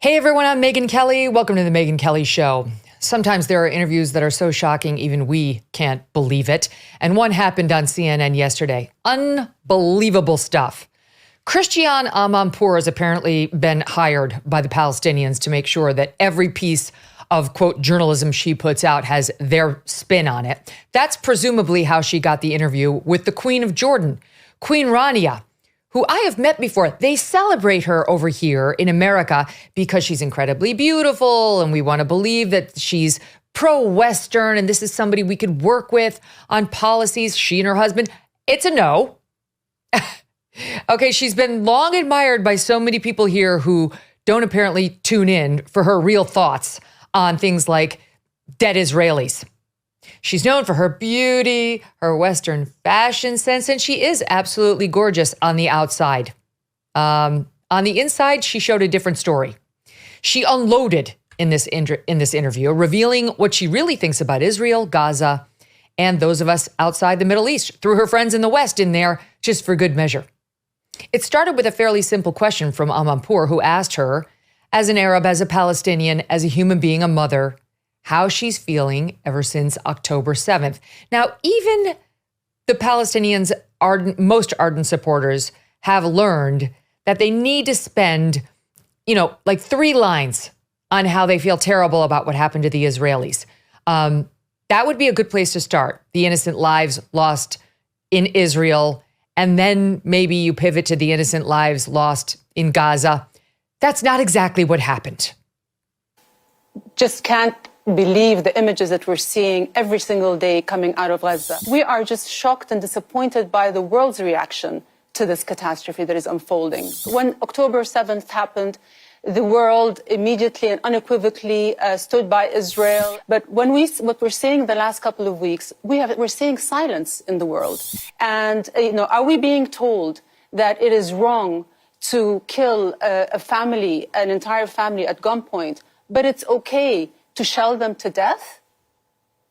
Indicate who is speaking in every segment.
Speaker 1: Hey everyone, I'm Megyn Kelly. Welcome to the Megyn Kelly Show. Sometimes there are interviews that are so shocking, even we can't believe it. And one happened on CNN yesterday. Unbelievable stuff. Christiane Amanpour has apparently been hired by the Palestinians to make sure that every piece of, quote, journalism she puts out has their spin on it. That's presumably how she got the interview with the Queen of Jordan, Queen Rania, who I have met before. They celebrate her over here in America because she's incredibly beautiful, and we want to believe that she's pro-Western, and this is somebody we could work with on policies, she and her husband. It's a no. Okay, she's been long admired by so many people here who don't apparently tune in for her real thoughts on things like dead Israelis. She's known for her beauty, her Western fashion sense, and she is absolutely gorgeous on the outside. On the inside, she showed a different story. She unloaded in this interview, revealing what she really thinks about Israel, Gaza, and those of us outside the Middle East, through her friends in the West in there, just for good measure. It started with a fairly simple question from Amanpour, who asked her, as an Arab, as a Palestinian, as a human being, a mother, how she's feeling ever since October 7th. Now, even the Palestinians' most ardent supporters have learned that they need to spend, like 3 lines on how they feel terrible about what happened to the Israelis. That would be a good place to start. The innocent lives lost in Israel, and then maybe you pivot to the innocent lives lost in Gaza. That's not exactly what happened.
Speaker 2: Just can't believe the images that we're seeing every single day coming out of Gaza. We are just shocked and disappointed by the world's reaction to this catastrophe that is unfolding. When October 7th happened, the world immediately and unequivocally stood by Israel. But what we're seeing the last couple of weeks, we're seeing silence in the world. And are we being told that it is wrong to kill a family, an entire family at gunpoint, but it's okay to shell them to death?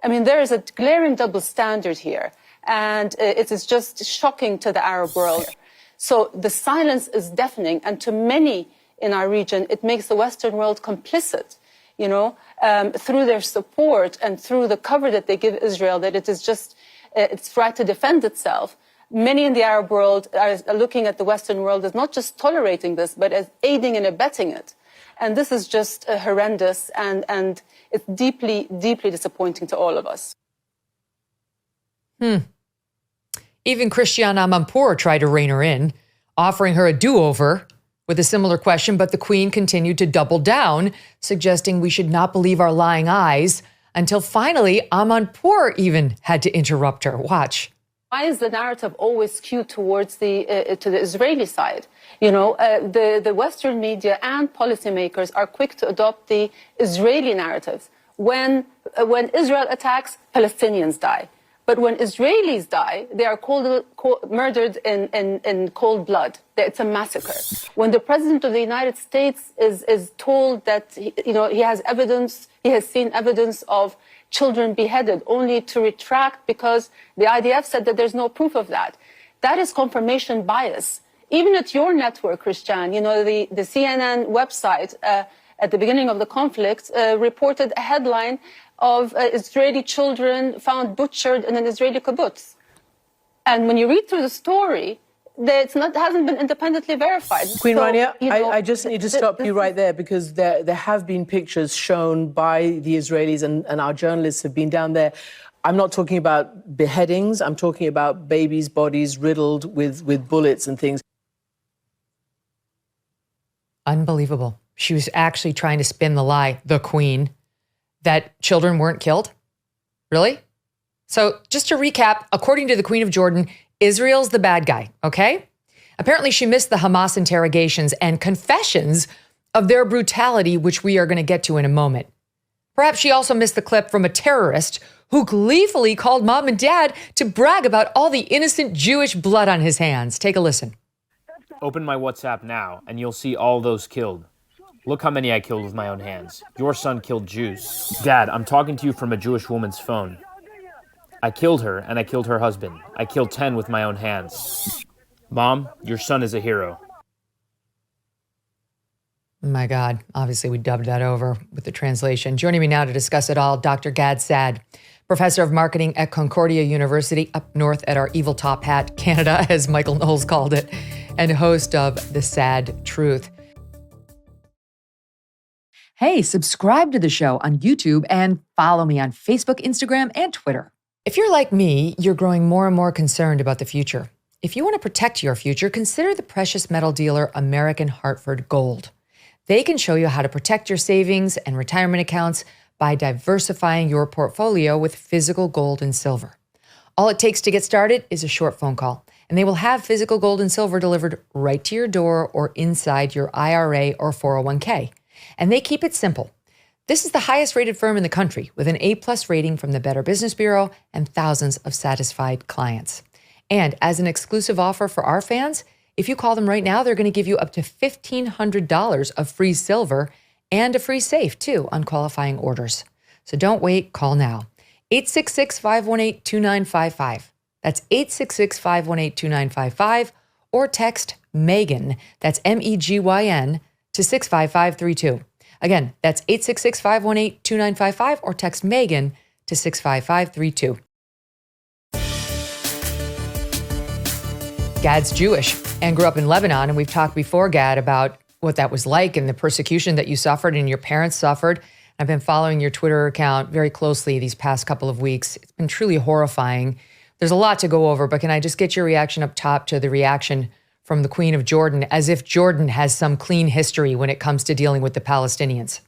Speaker 2: I mean, there is a glaring double standard here, and it is just shocking to the Arab world. So the silence is deafening, and to many in our region, it makes the Western world complicit, through their support and through the cover that they give Israel, that it is just its right to defend itself. Many in the Arab world are looking at the Western world as not just tolerating this, but as aiding and abetting it. And this is just horrendous, and it's deeply, deeply disappointing to all of us.
Speaker 1: Even Christiane Amanpour tried to rein her in, offering her a do-over with a similar question, but the Queen continued to double down, suggesting we should not believe our lying eyes, until finally Amanpour even had to interrupt her. Watch.
Speaker 2: Why is the narrative always skewed towards to the Israeli side? The Western media and policymakers are quick to adopt the Israeli narratives. When Israel attacks, Palestinians die. But when Israelis die, they are murdered in cold blood. It's a massacre. When the President of the United States is told that he has seen evidence of children beheaded, only to retract because the IDF said that there's no proof of that. That is confirmation bias. Even at your network, Christiane, the CNN website at the beginning of the conflict reported a headline of Israeli children found butchered in an Israeli kibbutz. And when you read through the story, hasn't been independently verified.
Speaker 3: Queen Rania, I just need to stop you right there, because there have been pictures shown by the Israelis, and our journalists have been down there. I'm not talking about beheadings. I'm talking about babies' bodies riddled with bullets and things.
Speaker 1: Unbelievable. She was actually trying to spin the lie, the Queen, that children weren't killed. Really? So just to recap, according to the Queen of Jordan, Israel's the bad guy, okay? Apparently she missed the Hamas interrogations and confessions of their brutality, which we are going to get to in a moment. Perhaps she also missed the clip from a terrorist who gleefully called mom and dad to brag about all the innocent Jewish blood on his hands. Take a listen.
Speaker 4: Open my WhatsApp now, and you'll see all those killed. Look how many I killed with my own hands. Your son killed Jews. Dad, I'm talking to you from a Jewish woman's phone. I killed her, and I killed her husband. I killed 10 with my own hands. Mom, your son is a hero.
Speaker 1: My God, obviously we dubbed that over with the translation. Joining me now to discuss it all, Dr. Gad Saad, professor of marketing at Concordia University up north at our evil top hat, Canada, as Michael Knowles called it, and host of the Saad Truth. Hey, subscribe to the show on YouTube and follow me on Facebook, Instagram, and Twitter. If you're like me, you're growing more and more concerned about the future. If you want to protect your future, consider the precious metal dealer American Hartford Gold. They can show you how to protect your savings and retirement accounts by diversifying your portfolio with physical gold and silver. All it takes to get started is a short phone call, and they will have physical gold and silver delivered right to your door or inside your IRA or 401k. And they keep it simple. This is the highest rated firm in the country with an A+ rating from the Better Business Bureau and thousands of satisfied clients. And as an exclusive offer for our fans, if you call them right now, they're going to give you up to $1,500 of free silver and a free safe, too, on qualifying orders. So don't wait. Call now. 866-518-2955. That's 866-518-2955. Or text Megyn, that's MEGYN, to 65532. Again, that's 866-518-2955. Or text Megyn to 65532. Gad's Jewish and grew up in Lebanon, and we've talked before, Gad, about what that was like and the persecution that you suffered and your parents suffered. I've been following your Twitter account very closely these past couple of weeks. It's been truly horrifying. There's a lot to go over, but can I just get your reaction up top to the reaction from the Queen of Jordan, as if Jordan has some clean history when it comes to dealing with the Palestinians?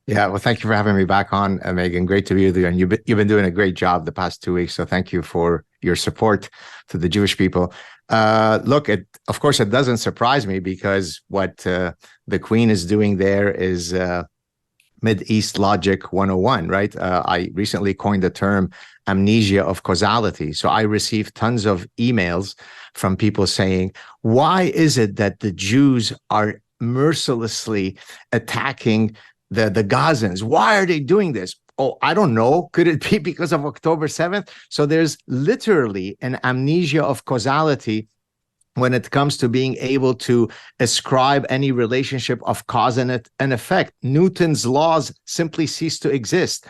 Speaker 5: Yeah, well, thank you for having me back on, Megyn. Great to be with you. And you've been doing a great job the past 2 weeks. So thank you for your support to the Jewish people. Look, of course, it doesn't surprise me because what the Queen is doing there is Mideast Logic 101, right? I recently coined the term amnesia of causality. So I received tons of emails from people saying, why is it that the Jews are mercilessly attacking the Gazans? Why are they doing this? Oh, I don't know. Could it be because of October 7th? So there's literally an amnesia of causality when it comes to being able to ascribe any relationship of cause and effect. Newton's laws simply cease to exist.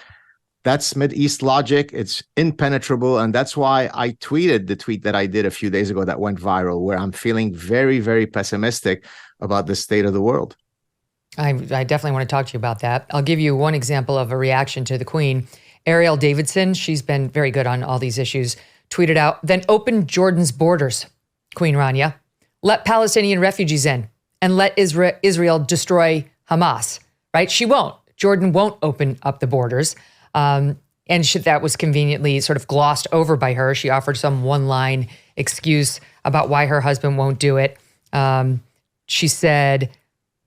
Speaker 5: That's Mideast logic. It's impenetrable. And that's why I tweeted the tweet that I did a few days ago that went viral, where I'm feeling very, very pessimistic about the state of the world.
Speaker 1: I definitely want to talk to you about that. I'll give you one example of a reaction to the Queen. Ariel Davidson, she's been very good on all these issues, tweeted out, then open Jordan's borders, Queen Rania. Let Palestinian refugees in and let Israel destroy Hamas, right? She won't. Jordan won't open up the borders. And that was conveniently sort of glossed over by her. She offered some one-line excuse about why her husband won't do it. She said,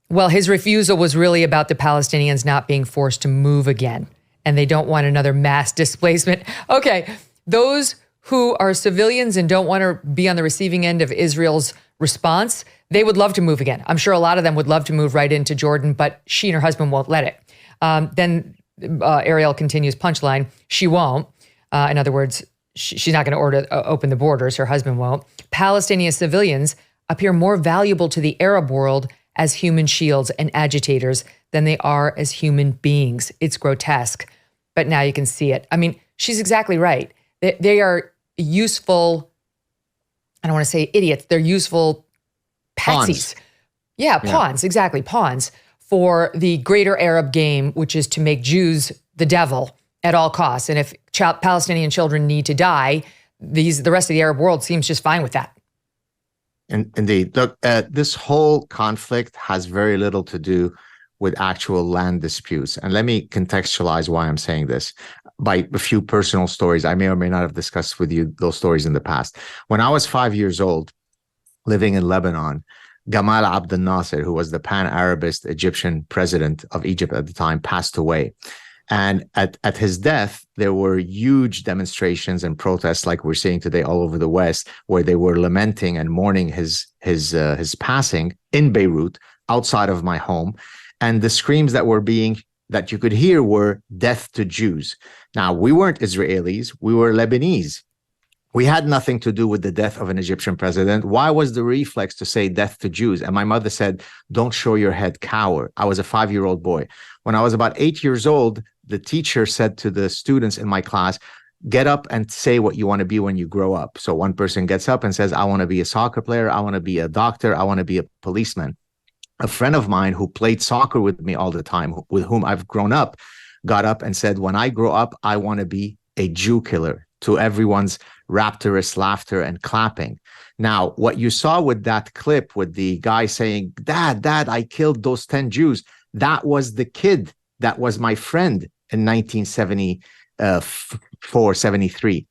Speaker 1: well, his refusal was really about the Palestinians not being forced to move again, and they don't want another mass displacement. Okay, those who are civilians and don't want to be on the receiving end of Israel's response, they would love to move again. I'm sure a lot of them would love to move right into Jordan, but she and her husband won't let it. Then Ariel continues, punchline, she won't. In other words, she's not going to open the borders. Her husband won't. Palestinian civilians appear more valuable to the Arab world as human shields and agitators than they are as human beings. It's grotesque, but now you can see it. I mean, she's exactly right. They are useful, I don't want to say idiots, they're useful patsies. Yeah, pawns, exactly, pawns for the greater Arab game, which is to make Jews the devil at all costs. And if Palestinian children need to die, the rest of the Arab world seems just fine with that.
Speaker 5: Indeed. Look, this whole conflict has very little to do with actual land disputes. And let me contextualize why I'm saying this by a few personal stories. I may or may not have discussed with you those stories in the past. When I was 5 years old, living in Lebanon, Gamal Abdel Nasser, who was the pan-Arabist Egyptian president of Egypt at the time, passed away. And at his death, there were huge demonstrations and protests like we're seeing today all over the West, where they were lamenting and mourning his passing in Beirut, outside of my home. And the screams that you could hear were death to Jews. Now, we weren't Israelis, we were Lebanese. We had nothing to do with the death of an Egyptian president. Why was the reflex to say death to Jews? And my mother said, don't show your head, coward. I was a 5-year-old boy. When I was about 8 years old, the teacher said to the students in my class, get up and say what you want to be when you grow up. So one person gets up and says, I want to be a soccer player. I want to be a doctor. I want to be a policeman. A friend of mine who played soccer with me all the time, with whom I've grown up, got up and said, when I grow up, I want to be a Jew killer, to everyone's rapturous laughter and clapping. Now, what you saw with that clip with the guy saying, Dad, I killed those 10 Jews, that was the kid that was my friend in 1974, 73.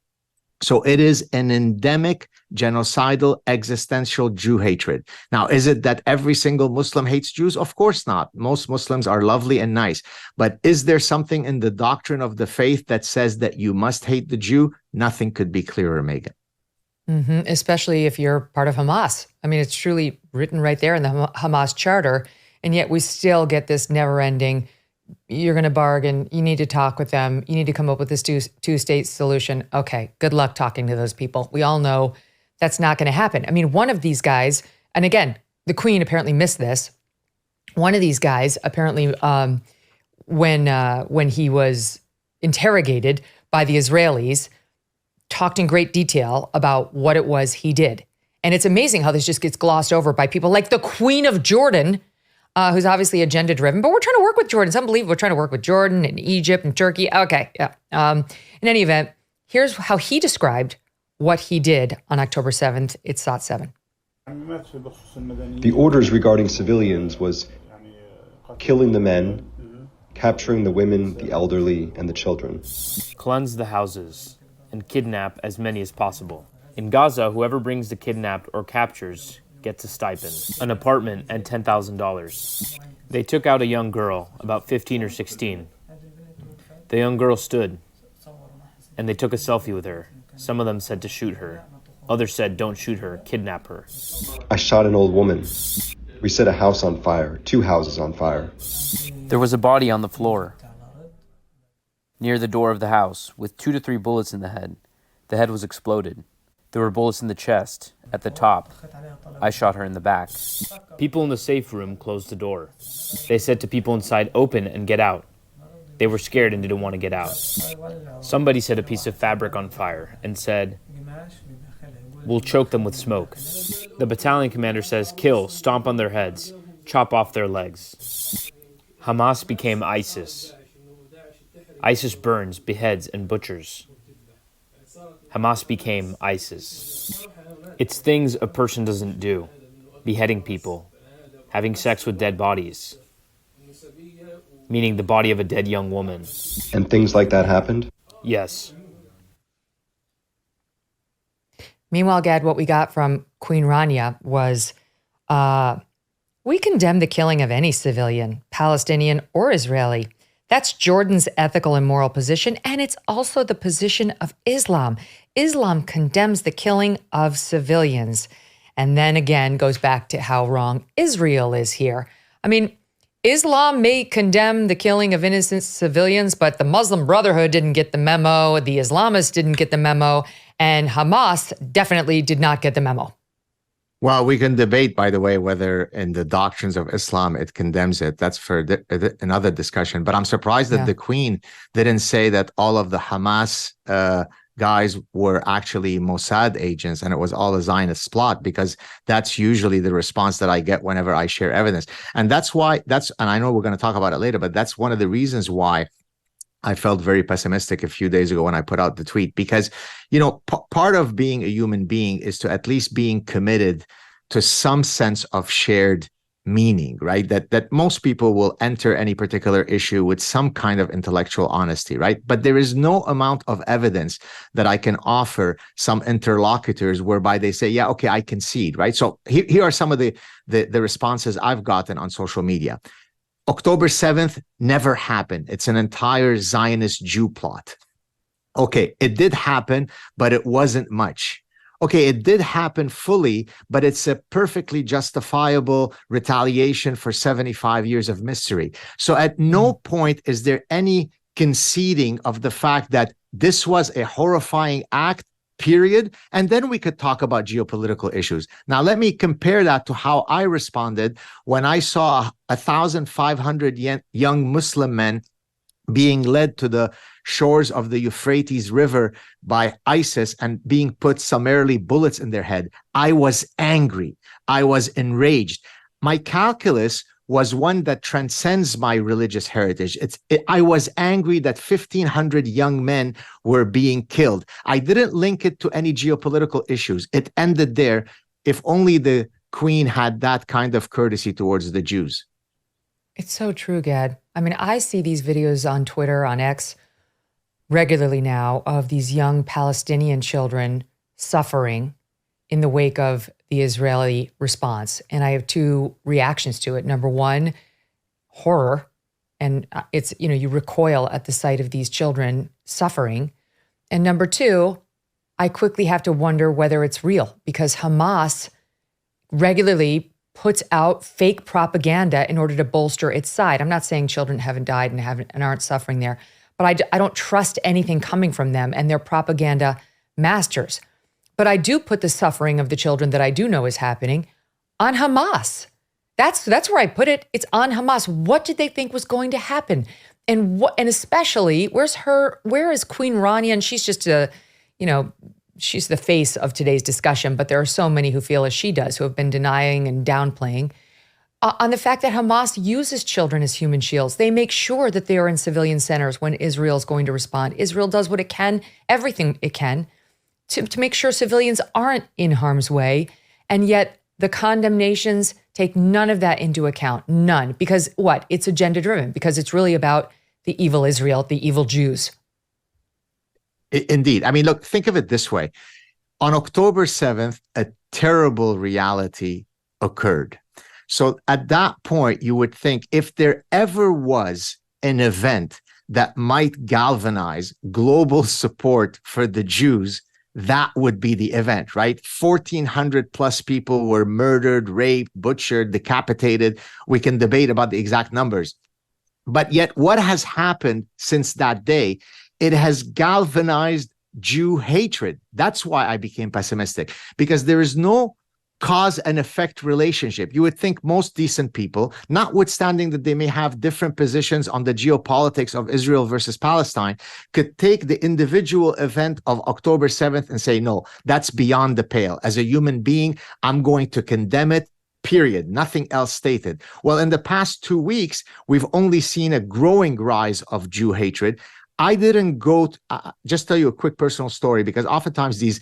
Speaker 5: So it is an endemic, genocidal, existential Jew hatred. Now, is it that every single Muslim hates Jews? Of course not. Most Muslims are lovely and nice. But is there something in the doctrine of the faith that says that you must hate the Jew? Nothing could be clearer, Megyn.
Speaker 1: Especially if you're part of Hamas. I mean, it's truly written right there in the Hamas charter. And yet we still get this never-ending, you're going to bargain, you need to talk with them, you need to come up with this two-state solution. Okay, good luck talking to those people. We all know that's not going to happen. I mean, one of these guys, and again, the Queen apparently missed this. One of these guys apparently, when he was interrogated by the Israelis, talked in great detail about what it was he did. And it's amazing how this just gets glossed over by people like the Queen of Jordan, who's obviously agenda-driven, but we're trying to work with Jordan. It's unbelievable. We're trying to work with Jordan and Egypt and Turkey. Okay, yeah. In any event, here's how he described what he did on October 7th. It's Saad 7.
Speaker 6: The orders regarding civilians was killing the men, capturing the women, the elderly, and the children.
Speaker 4: Cleanse the houses and kidnap as many as possible. In Gaza, whoever brings the kidnapped or captures gets a stipend, an apartment, and $10,000. They took out a young girl, about 15 or 16. The young girl stood, and they took a selfie with her. Some of them said to shoot her. Others said, don't shoot her, kidnap her.
Speaker 6: I shot an old woman. We set a house on fire, 2 houses on fire.
Speaker 4: There was a body on the floor near the door of the house with 2 to 3 bullets in the head. The head was exploded. There were bullets in the chest, at the top. I shot her in the back. People in the safe room closed the door. They said to people inside, open and get out. They were scared and didn't want to get out. Somebody set a piece of fabric on fire and said, we'll choke them with smoke. The battalion commander says, kill, stomp on their heads, chop off their legs. Hamas became ISIS. ISIS burns, beheads, and butchers. Hamas became ISIS. It's things a person doesn't do. Beheading people. Having sex with dead bodies. Meaning the body of a dead young woman.
Speaker 6: And things like that happened?
Speaker 4: Yes.
Speaker 1: Meanwhile, Gad, what we got from Queen Rania was, we condemn the killing of any civilian, Palestinian or Israeli. That's Jordan's ethical and moral position, and it's also the position of Islam. Islam condemns the killing of civilians, and then again goes back to how wrong Israel is here. I mean, Islam may condemn the killing of innocent civilians, but the Muslim Brotherhood didn't get the memo, the Islamists didn't get the memo, and Hamas definitely did not get the memo.
Speaker 5: Well, we can debate, by the way, whether in the doctrines of Islam it condemns it. That's for another discussion. But I'm surprised that the Queen didn't say that all of the Hamas guys were actually Mossad agents and it was all a Zionist plot, because that's usually the response that I get whenever I share evidence. And that's why, and I know we're going to talk about it later, but that's one of the reasons why I felt very pessimistic a few days ago when I put out the tweet, because, you know, part of being a human being is to at least being committed to some sense of shared meaning, right? That most people will enter any particular issue with some kind of intellectual honesty, right? But there is no amount of evidence that I can offer some interlocutors whereby they say, yeah, okay, I concede, right? So here are some of the responses I've gotten on social media. October 7th never happened. It's an entire Zionist Jew plot. Okay, it did happen, but it wasn't much. Okay, it did happen fully, but it's a perfectly justifiable retaliation for 75 years of mystery. So at no point is there any conceding of the fact that this was a horrifying act period. And then we could talk about geopolitical issues. Now, let me compare that to how I responded when I saw 1,500 young Muslim men being led to the shores of the Euphrates River by ISIS and being put summarily bullets in their head. I was angry. I was enraged. My calculus was one that transcends my religious heritage. I was angry that 1,500 young men were being killed. I didn't link it to any geopolitical issues. It ended there. If only the Queen had that kind of courtesy towards the Jews.
Speaker 1: It's so true, Gad. I mean, I see these videos on Twitter, on X, regularly now of these young Palestinian children suffering in the wake of the Israeli response. And I have two reactions to it. Number one, horror. And it's, you recoil at the sight of these children suffering. And number two, I quickly have to wonder whether it's real, because Hamas regularly puts out fake propaganda in order to bolster its side. I'm not saying children haven't died and aren't suffering there, but I don't trust anything coming from them and their propaganda masters. But I do put the suffering of the children that I do know is happening on Hamas. That's where I put it. It's on Hamas. What did they think was going to happen? And especially, where is Queen Rania? And she's just she's the face of today's discussion, but there are so many who feel as she does, who have been denying and downplaying on the fact that Hamas uses children as human shields. They make sure that they are in civilian centers when Israel is going to respond. Israel does what it can, everything it can, to make sure civilians aren't in harm's way. And yet the condemnations take none of that into account. None. Because what? It's agenda driven, because it's really about the evil Israel, the evil Jews.
Speaker 5: Indeed. I mean, look, think of it this way. On October 7th, a terrible reality occurred. So at that point, you would think if there ever was an event that might galvanize global support for the Jews, that would be the event, right? 1,400 plus people were murdered, raped, butchered, decapitated. We can debate about the exact numbers. But yet what has happened since that day? It has galvanized Jew hatred. That's why I became pessimistic, because there is no cause and effect relationship. You would think most decent people, notwithstanding that they may have different positions on the geopolitics of Israel versus Palestine, could take the individual event of October 7th and say, no, that's beyond the pale. As a human being, I'm going to condemn it, period. Nothing else stated. Well, in the past 2 weeks, we've only seen a growing rise of Jew hatred. I didn't go just tell you a quick personal story, because oftentimes these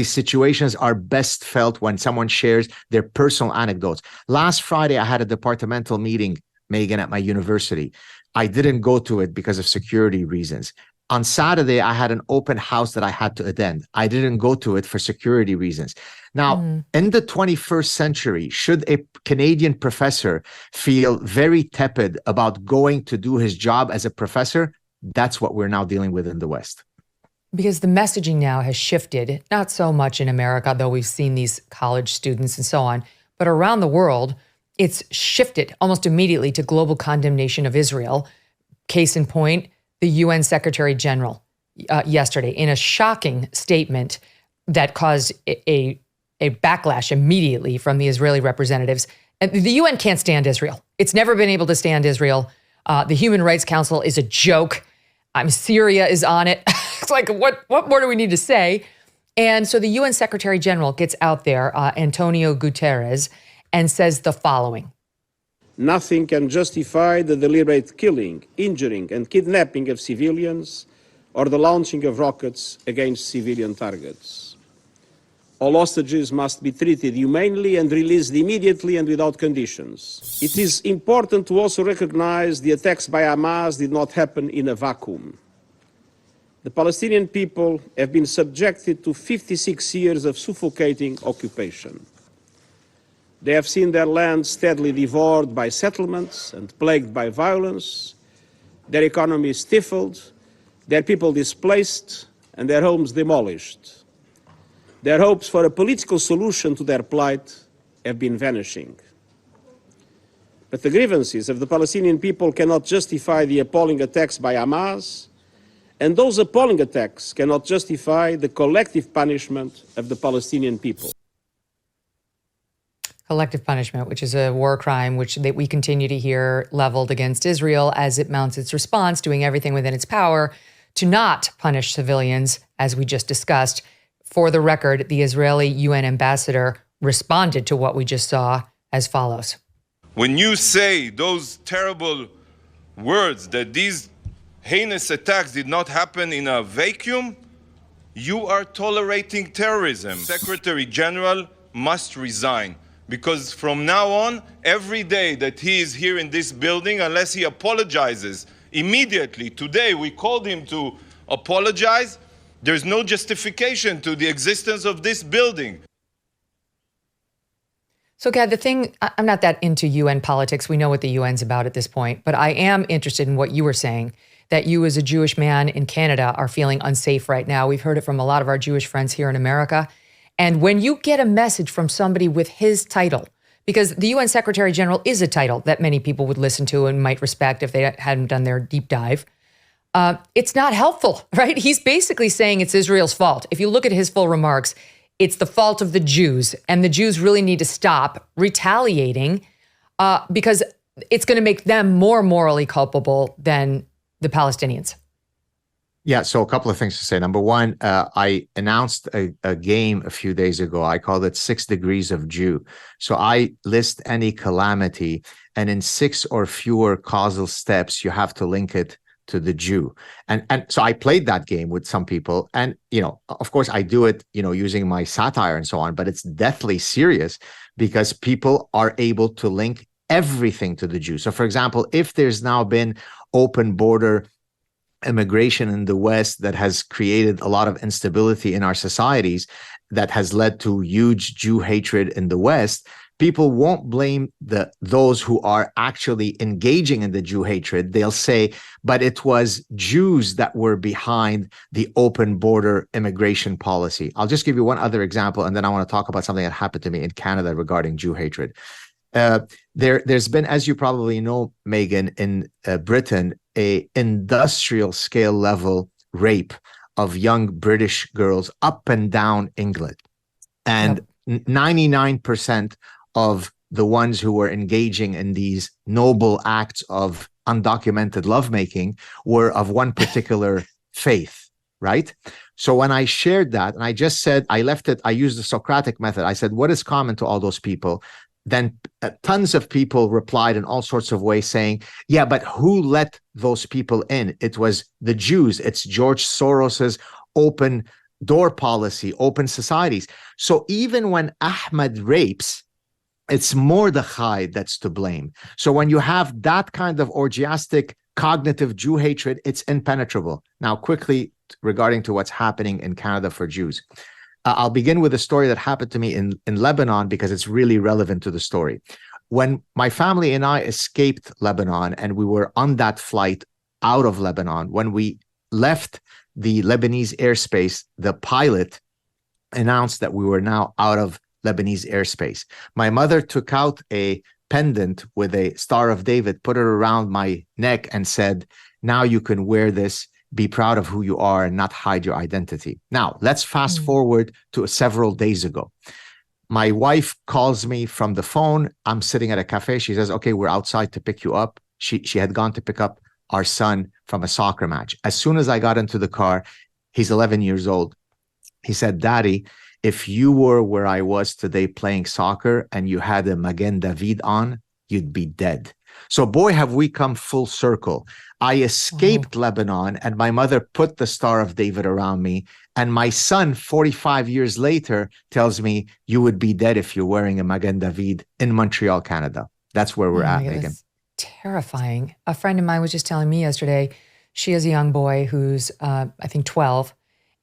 Speaker 5: situations are best felt when someone shares their personal anecdotes. Last Friday, I had a departmental meeting, Megyn, at my university. I didn't go to it because of security reasons. On Saturday, I had an open house that I had to attend. I didn't go to it for security reasons. Now, in the 21st century, should a Canadian professor feel very tepid about going to do his job as a professor? That's what we're now dealing with in the West.
Speaker 1: Because the messaging now has shifted, not so much in America, though we've seen these college students and so on, but around the world, it's shifted almost immediately to global condemnation of Israel. Case in point, the UN Secretary General yesterday, in a shocking statement that caused a backlash immediately from the Israeli representatives. And the UN can't stand Israel. It's never been able to stand Israel. The Human Rights Council is a joke. Syria is on it. It's like, what more do we need to say? And so the UN Secretary General gets out there, Antonio Guterres, and says the following.
Speaker 7: Nothing can justify the deliberate killing, injuring, and kidnapping of civilians or the launching of rockets against civilian targets. All hostages must be treated humanely and released immediately and without conditions. It is important to also recognize the attacks by Hamas did not happen in a vacuum. The Palestinian people have been subjected to 56 years of suffocating occupation. They have seen their land steadily devoured by settlements and plagued by violence, their economy stifled, their people displaced, and their homes demolished. Their hopes for a political solution to their plight have been vanishing. But the grievances of the Palestinian people cannot justify the appalling attacks by Hamas And those appalling attacks cannot justify the collective punishment of the Palestinian people.
Speaker 1: Collective punishment, which is a war crime, which we continue to hear leveled against Israel as it mounts its response, doing everything within its power to not punish civilians, as we just discussed. For the record, the Israeli UN ambassador responded to what we just saw as follows.
Speaker 8: When you say those terrible words that these heinous attacks did not happen in a vacuum, you are tolerating terrorism. Secretary General must resign, because from now on, every day that he is here in this building, unless he apologizes immediately, today we called him to apologize, there's no justification to the existence of this building.
Speaker 1: So, Gad, the thing, I'm not that into UN politics. We know what the UN's about at this point, but I am interested in what you were saying, that you as a Jewish man in Canada are feeling unsafe right now. We've heard it from a lot of our Jewish friends here in America. And when you get a message from somebody with his title, because the UN Secretary General is a title that many people would listen to and might respect if they hadn't done their deep dive, it's not helpful, right? He's basically saying it's Israel's fault. If you look at his full remarks, it's the fault of the Jews, and the Jews really need to stop retaliating because it's going to make them more morally culpable than the Palestinians.
Speaker 5: Yeah, so a couple of things to say. Number one, I announced a game a few days ago. I called it 6 Degrees of Jew. So I list any calamity, and in 6 or fewer causal steps, you have to link it to the Jew. And so I played that game with some people. And, of course, I do it, using my satire and so on, but it's deathly serious because people are able to link everything to the Jew. So, for example, if there's now been open border immigration in the West that has created a lot of instability in our societies, that has led to huge Jew hatred in the West, people won't blame those who are actually engaging in the Jew hatred. They'll say, but it was Jews that were behind the open border immigration policy. I'll just give you one other example, and then I want to talk about something that happened to me in Canada regarding Jew hatred. There's been, as you probably know, Megyn, in Britain, a industrial scale level rape of young British girls up and down England. And 99% of the ones who were engaging in these noble acts of undocumented lovemaking were of one particular faith, right? So when I shared that, and I just said, I used the Socratic method. I said, what is common to all those people? Then tons of people replied in all sorts of ways saying, yeah, but who let those people in? It was the Jews. It's George Soros's open door policy, open societies. So even when Ahmed rapes, it's Mordechai that's to blame. So when you have that kind of orgiastic cognitive Jew hatred, it's impenetrable. Now, quickly regarding to what's happening in Canada for Jews. I'll begin with a story that happened to me in Lebanon because it's really relevant to the story. When my family and I escaped Lebanon and we were on that flight out of Lebanon, when we left the Lebanese airspace, the pilot announced that we were now out of Lebanese airspace. My mother took out a pendant with a Star of David, put it around my neck and said, now you can wear this. Be proud of who you are and not hide your identity. Now, let's fast forward to several days ago. My wife calls me from the phone. I'm sitting at a cafe. She says, okay, we're outside to pick you up. She had gone to pick up our son from a soccer match. As soon as I got into the car, he's 11 years old. He said, Daddy, if you were where I was today playing soccer and you had a Megyn David on, you'd be dead. So boy, have we come full circle. I escaped Lebanon and my mother put the Star of David around me. And my son, 45 years later, tells me you would be dead if you're wearing a Megyn David in Montreal, Canada. That's where we're at, Megyn.
Speaker 1: Terrifying. A friend of mine was just telling me yesterday, she has a young boy who's, I think, 12.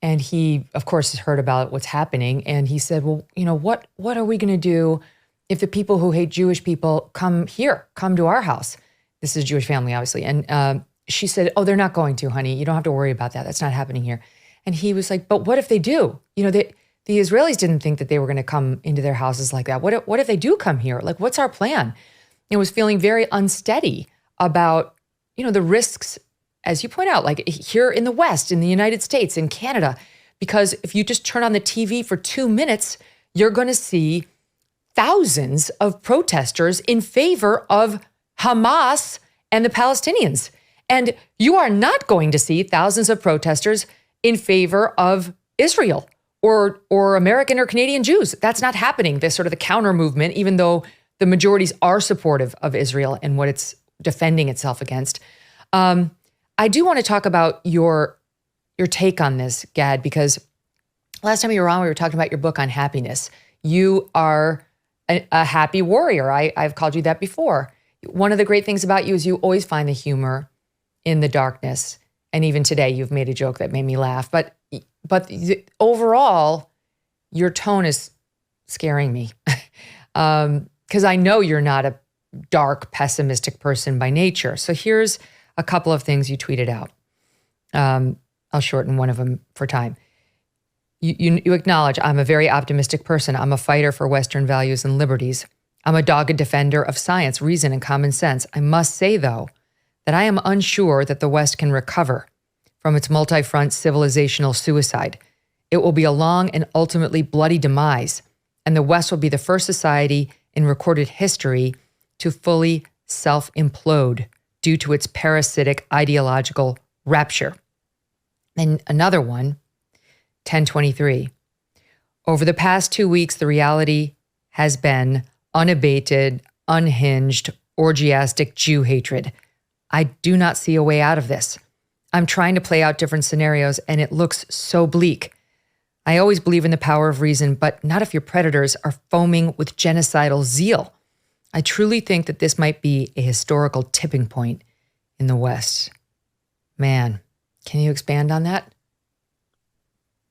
Speaker 1: And he, of course, has heard about what's happening. And he said, well, what are we going to do if the people who hate Jewish people come to our house? This is a Jewish family, obviously. And she said, oh, they're not going to, honey. You don't have to worry about that. That's not happening here. And he was like, but what if they do? The Israelis didn't think that they were going to come into their houses like that. What if they do come here? Like, what's our plan? It was feeling very unsteady about, the risks as you point out, like here in the West, in the United States, in Canada, because if you just turn on the TV for 2 minutes, you're going to see thousands of protesters in favor of Hamas and the Palestinians. And you are not going to see thousands of protesters in favor of Israel or American or Canadian Jews. That's not happening. This sort of the counter movement, even though the majorities are supportive of Israel and what it's defending itself against. I do want to talk about your take on this, Gad, because last time you were on, we were talking about your book on happiness. You are a happy warrior. I've called you that before. One of the great things about you is you always find the humor in the darkness. And even today, you've made a joke that made me laugh. But overall, your tone is scaring me. Because I know you're not a dark, pessimistic person by nature. So here's a couple of things you tweeted out. I'll shorten one of them for time. You acknowledge, I'm a very optimistic person. I'm a fighter for Western values and liberties. I'm a dogged defender of science, reason, and common sense. I must say, though, that I am unsure that the West can recover from its multi-front civilizational suicide. It will be a long and ultimately bloody demise, and the West will be the first society in recorded history to fully self-implode due to its parasitic ideological rapture. And another one, 1023. Over the past 2 weeks, the reality has been unabated, unhinged, orgiastic Jew hatred. I do not see a way out of this. I'm trying to play out different scenarios, and it looks so bleak. I always believe in the power of reason, but not if your predators are foaming with genocidal zeal. I truly think that this might be a historical tipping point in the West. Man, can you expand on that?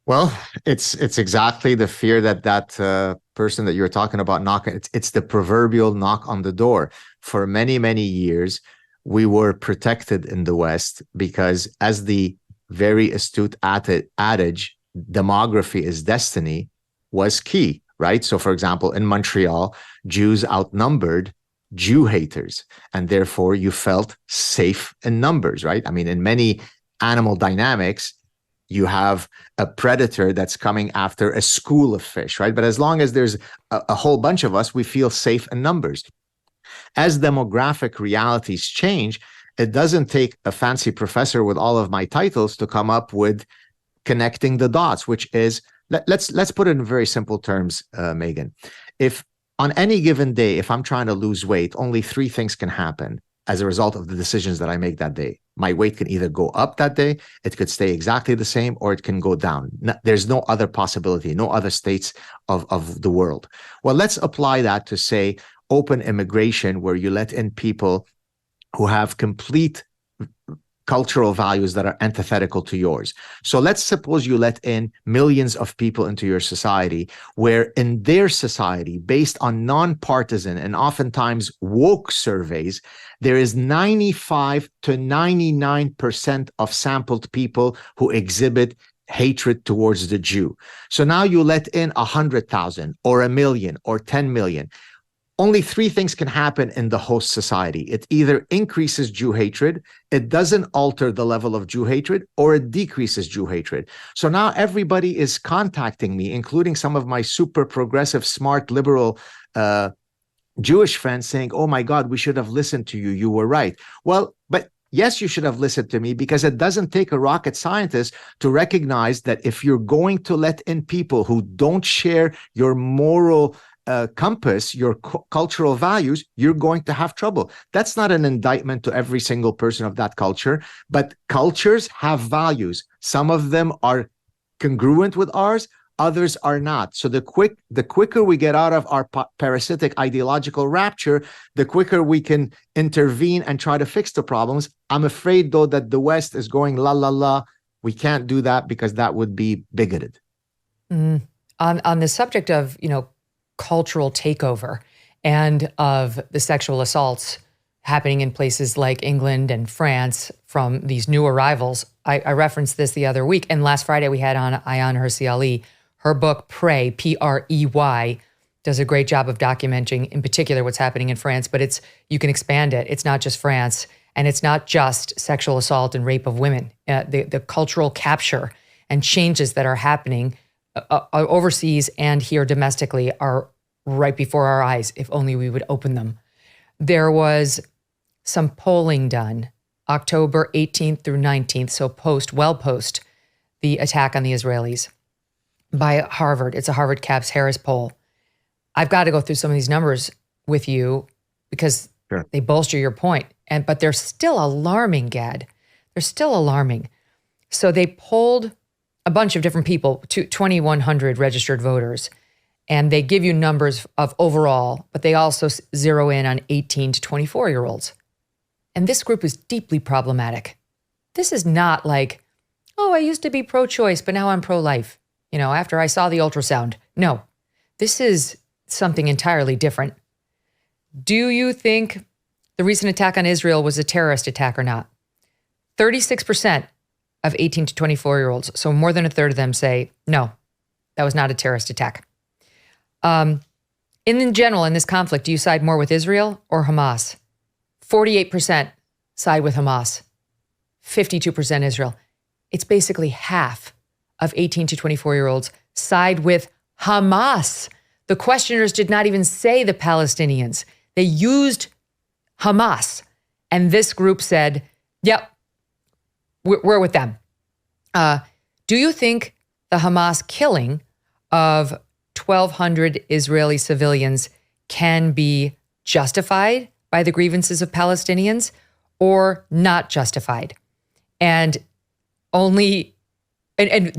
Speaker 5: Well, it's exactly the fear that person that you're talking about knocking. It's the proverbial knock on the door. For many, many years, we were protected in the West because, as the very astute adage, demography is destiny, was key, right? So, for example, in Montreal, Jews outnumbered Jew haters, and therefore you felt safe in numbers, right? I mean, in many animal dynamics, you have a predator that's coming after a school of fish, right? But as long as there's a whole bunch of us, we feel safe in numbers. As demographic realities change, it doesn't take a fancy professor with all of my titles to come up with connecting the dots, which is, let's put it in very simple terms, Megyn. If on any given day, if I'm trying to lose weight, only 3 things can happen as a result of the decisions that I make that day. My weight can either go up that day, it could stay exactly the same, or it can go down. There's no other possibility, no other states of the world. Well, let's apply that to, say, open immigration, where you let in people who have complete cultural values that are antithetical to yours. So let's suppose you let in millions of people into your society, where in their society, based on nonpartisan and oftentimes woke surveys, there is 95 to 99% of sampled people who exhibit hatred towards the Jew. So now you let in 100,000 or 1 million or 10 million. Only 3 things can happen in the host society. It either increases Jew hatred, it doesn't alter the level of Jew hatred, or it decreases Jew hatred. So now everybody is contacting me, including some of my super progressive, smart, liberal Jewish friends, saying, oh my God, we should have listened to you. You were right. Well, but yes, you should have listened to me, because it doesn't take a rocket scientist to recognize that if you're going to let in people who don't share your moral compass, your cultural values, you're going to have trouble. That's not an indictment to every single person of that culture, but cultures have values. Some of them are congruent with ours, others are not. So the quicker we get out of our parasitic ideological rapture, the quicker we can intervene and try to fix the problems. I'm afraid, though, that the West is going la la la. We can't do that, because that would be bigoted.
Speaker 1: On the subject of, cultural takeover and of the sexual assaults happening in places like England and France from these new arrivals. I referenced this the other week, and last Friday we had on Ayaan Hirsi Ali. Her book, Prey, P-R-E-Y, does a great job of documenting, in particular, what's happening in France, but you can expand it. It's not just France. And it's not just sexual assault and rape of women. The cultural capture and changes that are happening overseas and here domestically are right before our eyes, if only we would open them. There was some polling done October 18th through 19th, so post the attack on the Israelis by Harvard. It's a Harvard Caps Harris poll. I've got to go through some of these numbers with you because they bolster your point. But they're still alarming, Gad. They're still alarming. So they polled a bunch of different people, 2,100 registered voters, and they give you numbers of overall, but they also zero in on 18 to 24-year-olds. And this group is deeply problematic. This is not like, oh, I used to be pro-choice, but now I'm pro-life, after I saw the ultrasound. No, this is something entirely different. Do you think the recent attack on Israel was a terrorist attack or not? 36% of 18 to 24-year-olds, so more than a third of them say, no, that was not a terrorist attack. In general, in this conflict, do you side more with Israel or Hamas? 48% side with Hamas, 52% Israel. It's basically half of 18 to 24-year-olds side with Hamas. The questioners did not even say the Palestinians. They used Hamas. And this group said, yep, we're with them. Do you think the Hamas killing of 1,200 Israeli civilians can be justified by the grievances of Palestinians or not justified? And the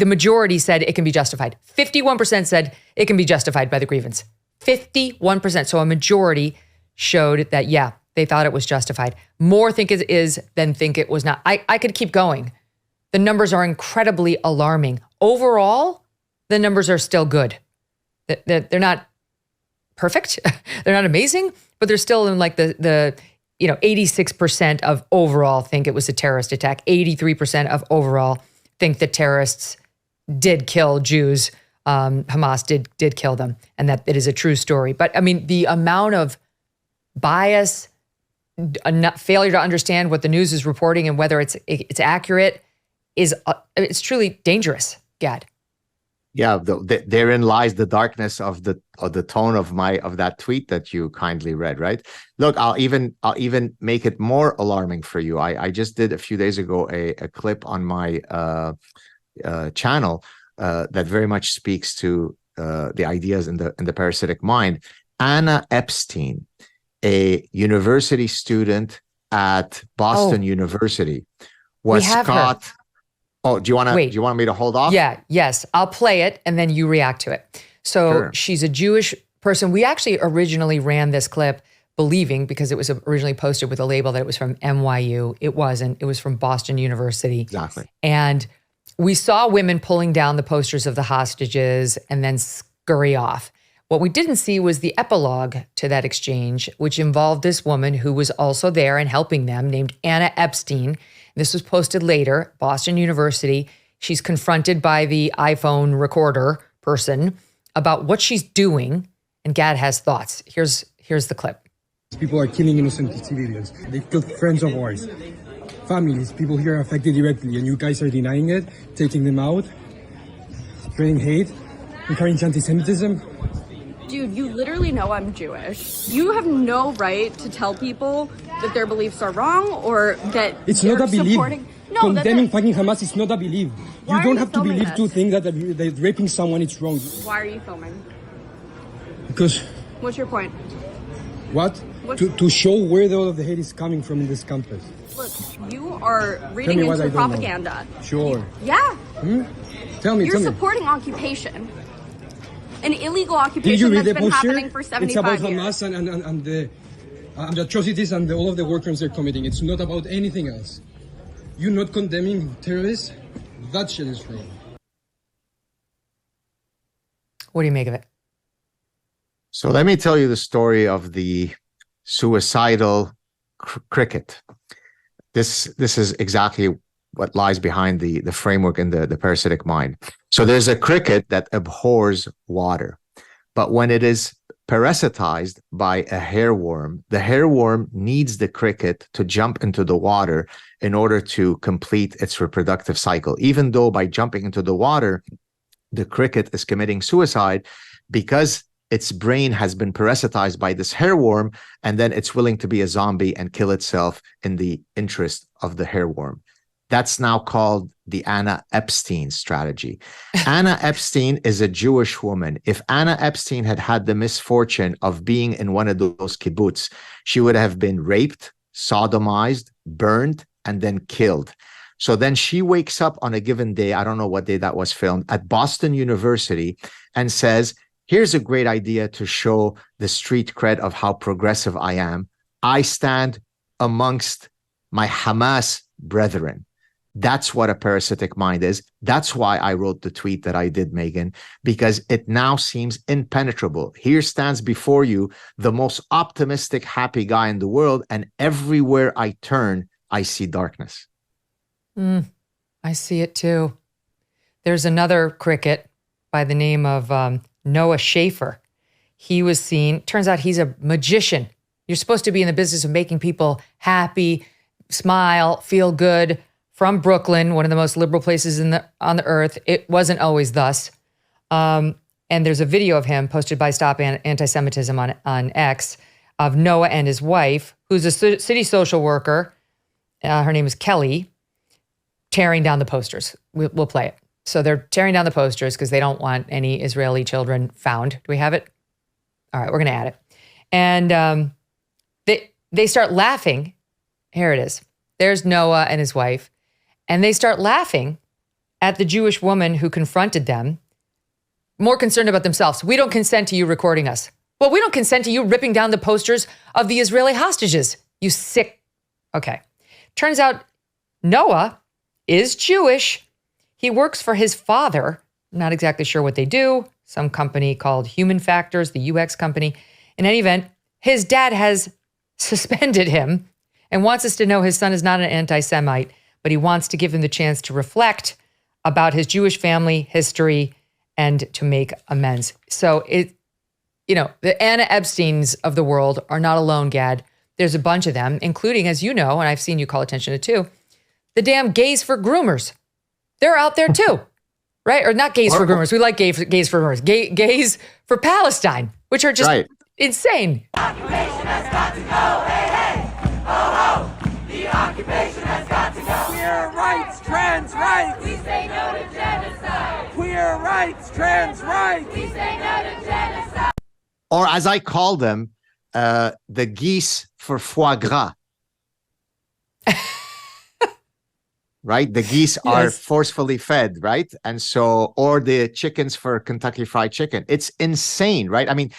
Speaker 1: majority said it can be justified. 51% said it can be justified by the grievance. 51%. So a majority showed that, yeah, they thought it was justified. More think it is than think it was not. I could keep going. The numbers are incredibly alarming. Overall, the numbers are still good. They're not perfect. They're not amazing, but they're still in like the 86% of overall think it was a terrorist attack. 83% of overall think the terrorists did kill Jews. Hamas did kill them, and that it is a true story. But I mean, the amount of bias, failure to understand what the news is reporting and whether it's accurate it's truly dangerous, Gad.
Speaker 5: Yeah, therein lies the darkness of the tone of that tweet that you kindly read, right? Look, I'll even make it more alarming for you. I just did a few days ago a clip on my channel that very much speaks to the ideas in the parasitic mind. Anna Epstein, a university student at Boston University, was caught. Oh, do you want me to hold off?
Speaker 1: Yeah, yes. I'll play it and then you react to it. So She's a Jewish person. We actually originally ran this clip believing, because it was originally posted with a label, that it was from NYU. It wasn't. It was from Boston University.
Speaker 5: Exactly.
Speaker 1: And we saw women pulling down the posters of the hostages and then scurry off. What we didn't see was the epilogue to that exchange, which involved this woman who was also there and helping them, named Anna Epstein. This was posted later, Boston University. She's confronted by the iPhone recorder person about what she's doing, and Gad has thoughts. Here's the clip.
Speaker 9: People are killing innocent civilians. They killed friends of ours, families, people here are affected directly, and you guys are denying it, taking them out, spreading hate, encouraging anti-Semitism.
Speaker 10: Dude, you literally know I'm Jewish. You have no right to tell people that their beliefs are wrong or that
Speaker 9: it's not a belief.
Speaker 10: No,
Speaker 9: condemning fucking Hamas is not a belief.
Speaker 10: Why
Speaker 9: you don't
Speaker 10: are
Speaker 9: have to believe
Speaker 10: this?
Speaker 9: two things that raping someone is wrong.
Speaker 10: Why are you filming?
Speaker 9: Because.
Speaker 10: What's your point?
Speaker 9: What? To show where all of the hate is coming from in this campus.
Speaker 10: Look, you are reading into propaganda.
Speaker 9: Sure.
Speaker 10: Yeah.
Speaker 9: Tell me.
Speaker 10: You're supporting occupation. An illegal
Speaker 9: Did
Speaker 10: occupation
Speaker 9: you read
Speaker 10: that's
Speaker 9: the
Speaker 10: been
Speaker 9: poster?
Speaker 10: happening for 75
Speaker 9: years. It's about
Speaker 10: years.
Speaker 9: Hamas and the atrocities and all of the war crimes they're committing. It's not about anything else. You're not condemning terrorists. That shit is wrong.
Speaker 1: What do you make of it?
Speaker 5: So let me tell you the story of the suicidal cricket. This is exactly what lies behind the framework in the parasitic mind. So there's a cricket that abhors water, but when it is parasitized by a hairworm. The hairworm needs the cricket to jump into the water in order to complete its reproductive cycle. Even though by jumping into the water, the cricket is committing suicide, because its brain has been parasitized by this hairworm, and then it's willing to be a zombie and kill itself in the interest of the hairworm. That's now called the Anna Epstein strategy. Anna Epstein is a Jewish woman. If Anna Epstein had had the misfortune of being in one of those kibbutz, she would have been raped, sodomized, burned, and then killed. So then she wakes up on a given day, I don't know what day that was filmed, at Boston University, and says, here's a great idea to show the street cred of how progressive I am. I stand amongst my Hamas brethren. That's what a parasitic mind is. That's why I wrote the tweet that I did, Megyn, because it now seems impenetrable. Here stands before you the most optimistic, happy guy in the world, and everywhere I turn, I see darkness.
Speaker 1: I see it too. There's another cricket by the name of Noah Schaefer. He was seen, turns out he's a magician. You're supposed to be in the business of making people happy, smile, feel good. From Brooklyn, one of the most liberal places on the earth. It wasn't always thus. And there's a video of him posted by Stop Anti-Semitism on X of Noah and his wife, who's a city social worker. Her name is Kelly, tearing down the posters. We'll play it. So they're tearing down the posters because they don't want any Israeli children found. Do we have it? All right, we're going to add it. And they start laughing. Here it is. There's Noah and his wife. And they start laughing at the Jewish woman who confronted them, more concerned about themselves. We don't consent to you recording us. Well, we don't consent to you ripping down the posters of the Israeli hostages. You sick. Okay. Turns out Noah is Jewish. He works for his father. Not exactly sure what they do. Some company called Human Factors, the UX company. In any event, his dad has suspended him and wants us to know his son is not an anti-Semite, but he wants to give him the chance to reflect about his Jewish family history and to make amends. So the Anna Epsteins of the world are not alone, Gad. There's a bunch of them, including, as you know, and I've seen you call attention to too, the damn gays for groomers. They're out there too, right? Or not gays for groomers. We like gays for groomers. Gays for Palestine, which are just insane. The occupation has got to go. Hey, hey. Oh, oh. The occupation has got to go. Queer rights, trans rights. We say no to genocide. Queer rights, trans rights. We say no to genocide.
Speaker 5: Or as I call them, the geese for foie gras. Right? The geese are forcefully fed, right? And so, or the chickens for Kentucky Fried Chicken. It's insane, right? I mean,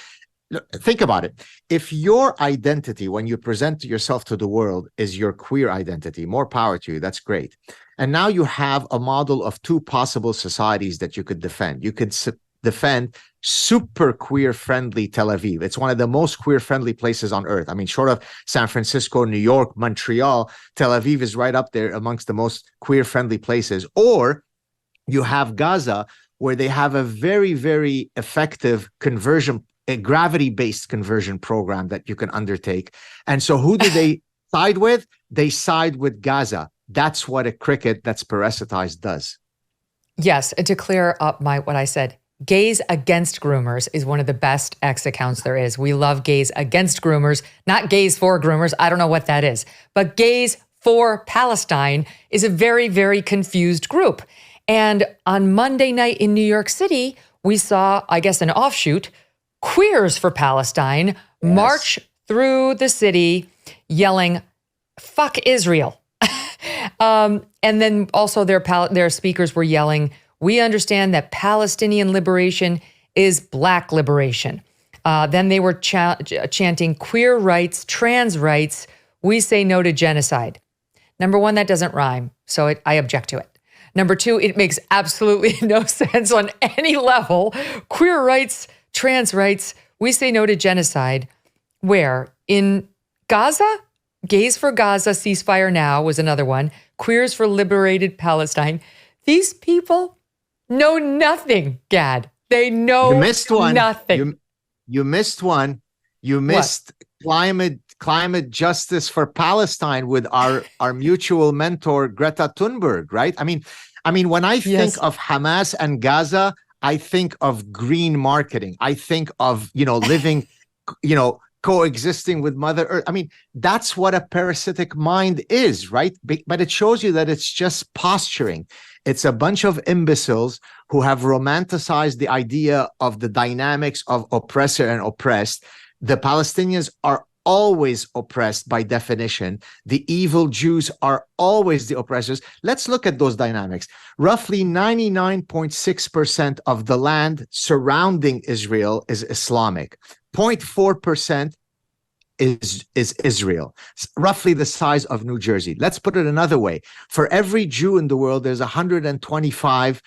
Speaker 5: think about it. If your identity, when you present yourself to the world, is your queer identity, more power to you. That's great. And now you have a model of two possible societies that you could defend. You could defend super queer friendly Tel Aviv. It's one of the most queer friendly places on earth. I mean, short of San Francisco, New York, Montreal, Tel Aviv is right up there amongst the most queer friendly places. Or you have Gaza, where they have a very, very effective conversion, a gravity-based conversion program that you can undertake. And so who do they side with? They side with Gaza. That's what a cricket that's parasitized does.
Speaker 1: Yes, and to clear up what I said, Gays Against Groomers is one of the best X accounts there is. We love Gays Against Groomers, not Gays for Groomers. I don't know what that is. But Gays for Palestine is a very, very confused group. And on Monday night in New York City, we saw, I guess, an offshoot, Queers for Palestine march through the city yelling, "Fuck Israel." And then also their speakers were yelling, "We understand that Palestinian liberation is Black liberation." Then they were chanting, "Queer rights, trans rights, we say no to genocide." Number one, that doesn't rhyme, so I object to it. Number two, it makes absolutely no sense on any level. Queer rights, trans rights, we say no to genocide. Where? In Gaza? Gays for Gaza, ceasefire now was another one. Queers for liberated Palestine. These people know nothing, Gad. They know
Speaker 5: You missed one.
Speaker 1: nothing.
Speaker 5: you missed one. You missed climate justice for Palestine with our mutual mentor Greta Thunberg, right? I mean, when I think of Hamas and Gaza, I think of green marketing. I think of, living, coexisting with Mother Earth. I mean, that's what a parasitic mind is, right? But it shows you that it's just posturing. It's a bunch of imbeciles who have romanticized the idea of the dynamics of oppressor and oppressed. The Palestinians are always oppressed by definition. The evil Jews are always the oppressors. Let's look at those dynamics. Roughly 99.6% of the land surrounding Israel is Islamic. 0.4% is Israel, roughly the size of New Jersey. Let's put it another way. For every Jew in the world, there's 125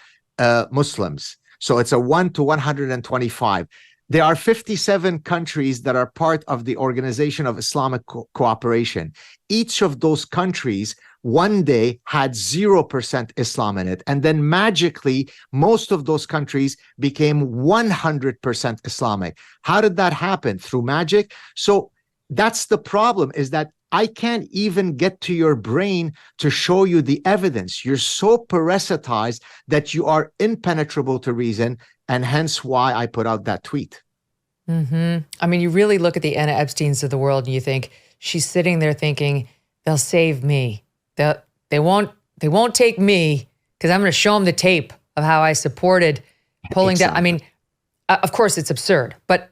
Speaker 5: Muslims. So it's a 1 to 125. There are 57 countries that are part of the Organization of Islamic Cooperation. Each of those countries one day had 0% Islam in it. And then magically, most of those countries became 100% Islamic. How did that happen? Through magic? So that's the problem, is that I can't even get to your brain to show you the evidence. You're so parasitized that you are impenetrable to reason, and hence why I put out that tweet.
Speaker 1: Mm-hmm. I mean, you really look at the Anna Epsteins of the world and you think, she's sitting there thinking, they'll save me. They won't take me because I'm going to show them the tape of how I supported pulling down. I mean, of course it's absurd, but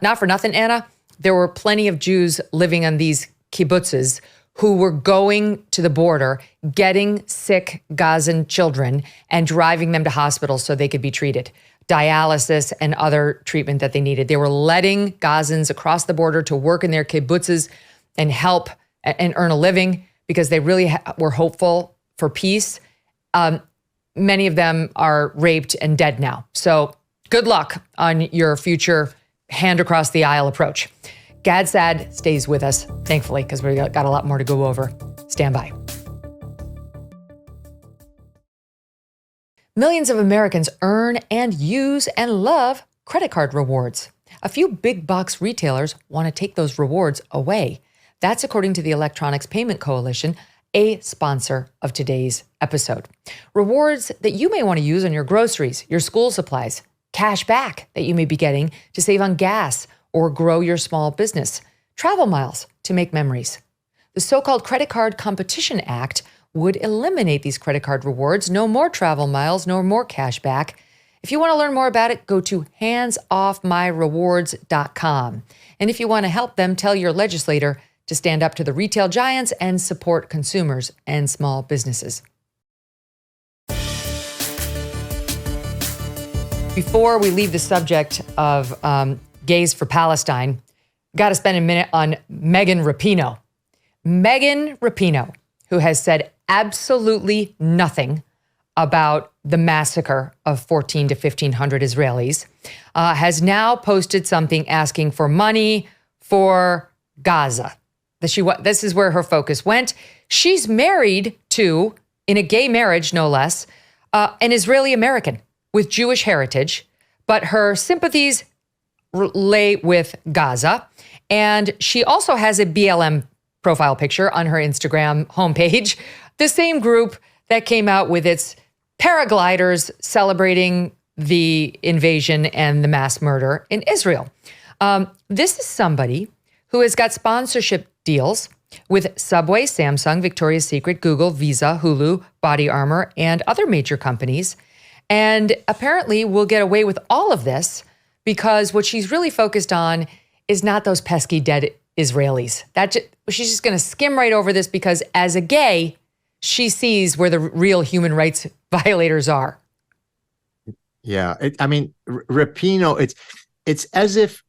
Speaker 1: not for nothing, Anna, there were plenty of Jews living on these kibbutzes who were going to the border, getting sick Gazan children and driving them to hospitals so they could be treated. Dialysis and other treatment that they needed. They were letting Gazans across the border to work in their kibbutzes and help and earn a living because they really were hopeful for peace. Many of them are raped and dead now. So good luck on your future hand across the aisle approach. Gad Saad stays with us, thankfully, because we got a lot more to go over. Stand by. Millions of Americans earn and use and love credit card rewards. A few big box retailers want to take those rewards away. That's according to the Electronics Payment Coalition, a sponsor of today's episode. Rewards that you may want to use on your groceries, your school supplies, cash back that you may be getting to save on gas or grow your small business, travel miles to make memories. The so-called Credit Card Competition Act would eliminate these credit card rewards. No more travel miles, no more cash back. If you want to learn more about it, go to handsoffmyrewards.com. And if you want to help them, tell your legislator to stand up to the retail giants and support consumers and small businesses. Before we leave the subject of Gays for Palestine, got to spend a minute on Megyn Rapinoe. Megyn Rapinoe, who has said absolutely nothing about the massacre of 1,400 to 1,500 Israelis, has now posted something asking for money for Gaza. This is where her focus went. She's married to, in a gay marriage no less, an Israeli American with Jewish heritage, but her sympathies lay with Gaza. And she also has a BLM profile picture on her Instagram homepage, the same group that came out with its paragliders celebrating the invasion and the mass murder in Israel. This is somebody who has got sponsorship deals with Subway, Samsung, Victoria's Secret, Google, Visa, Hulu, Body Armor, and other major companies. And apparently will get away with all of this because what she's really focused on is not those pesky dead Israelis. She's just going to skim right over this because as a gay, she sees where the real human rights violators are.
Speaker 5: Yeah, Rapinoe, it's as if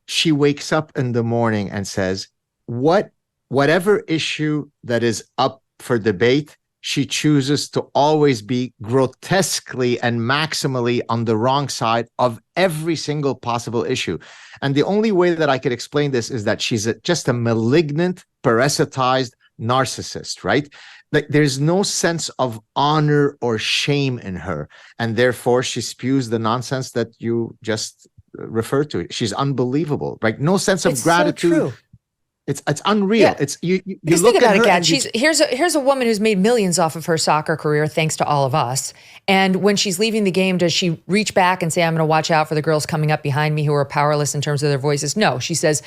Speaker 5: she wakes up in the morning and says, whatever issue that is up for debate, she chooses to always be grotesquely and maximally on the wrong side of every single possible issue. And the only way that I could explain this is that she's just a malignant, parasitized narcissist, right? Like there's no sense of honor or shame in her. And therefore she spews the nonsense that you just referred to. She's unbelievable. Like no sense of
Speaker 1: It's
Speaker 5: gratitude.
Speaker 1: so true.
Speaker 5: It's unreal.
Speaker 1: Yeah.
Speaker 5: It's you
Speaker 1: Because
Speaker 5: look
Speaker 1: think about
Speaker 5: at
Speaker 1: it,
Speaker 5: her
Speaker 1: Gad.
Speaker 5: and
Speaker 1: Here's a woman who's made millions off of her soccer career, thanks to all of us. And when she's leaving the game, does she reach back and say, I'm going to watch out for the girls coming up behind me who are powerless in terms of their voices? No, she says,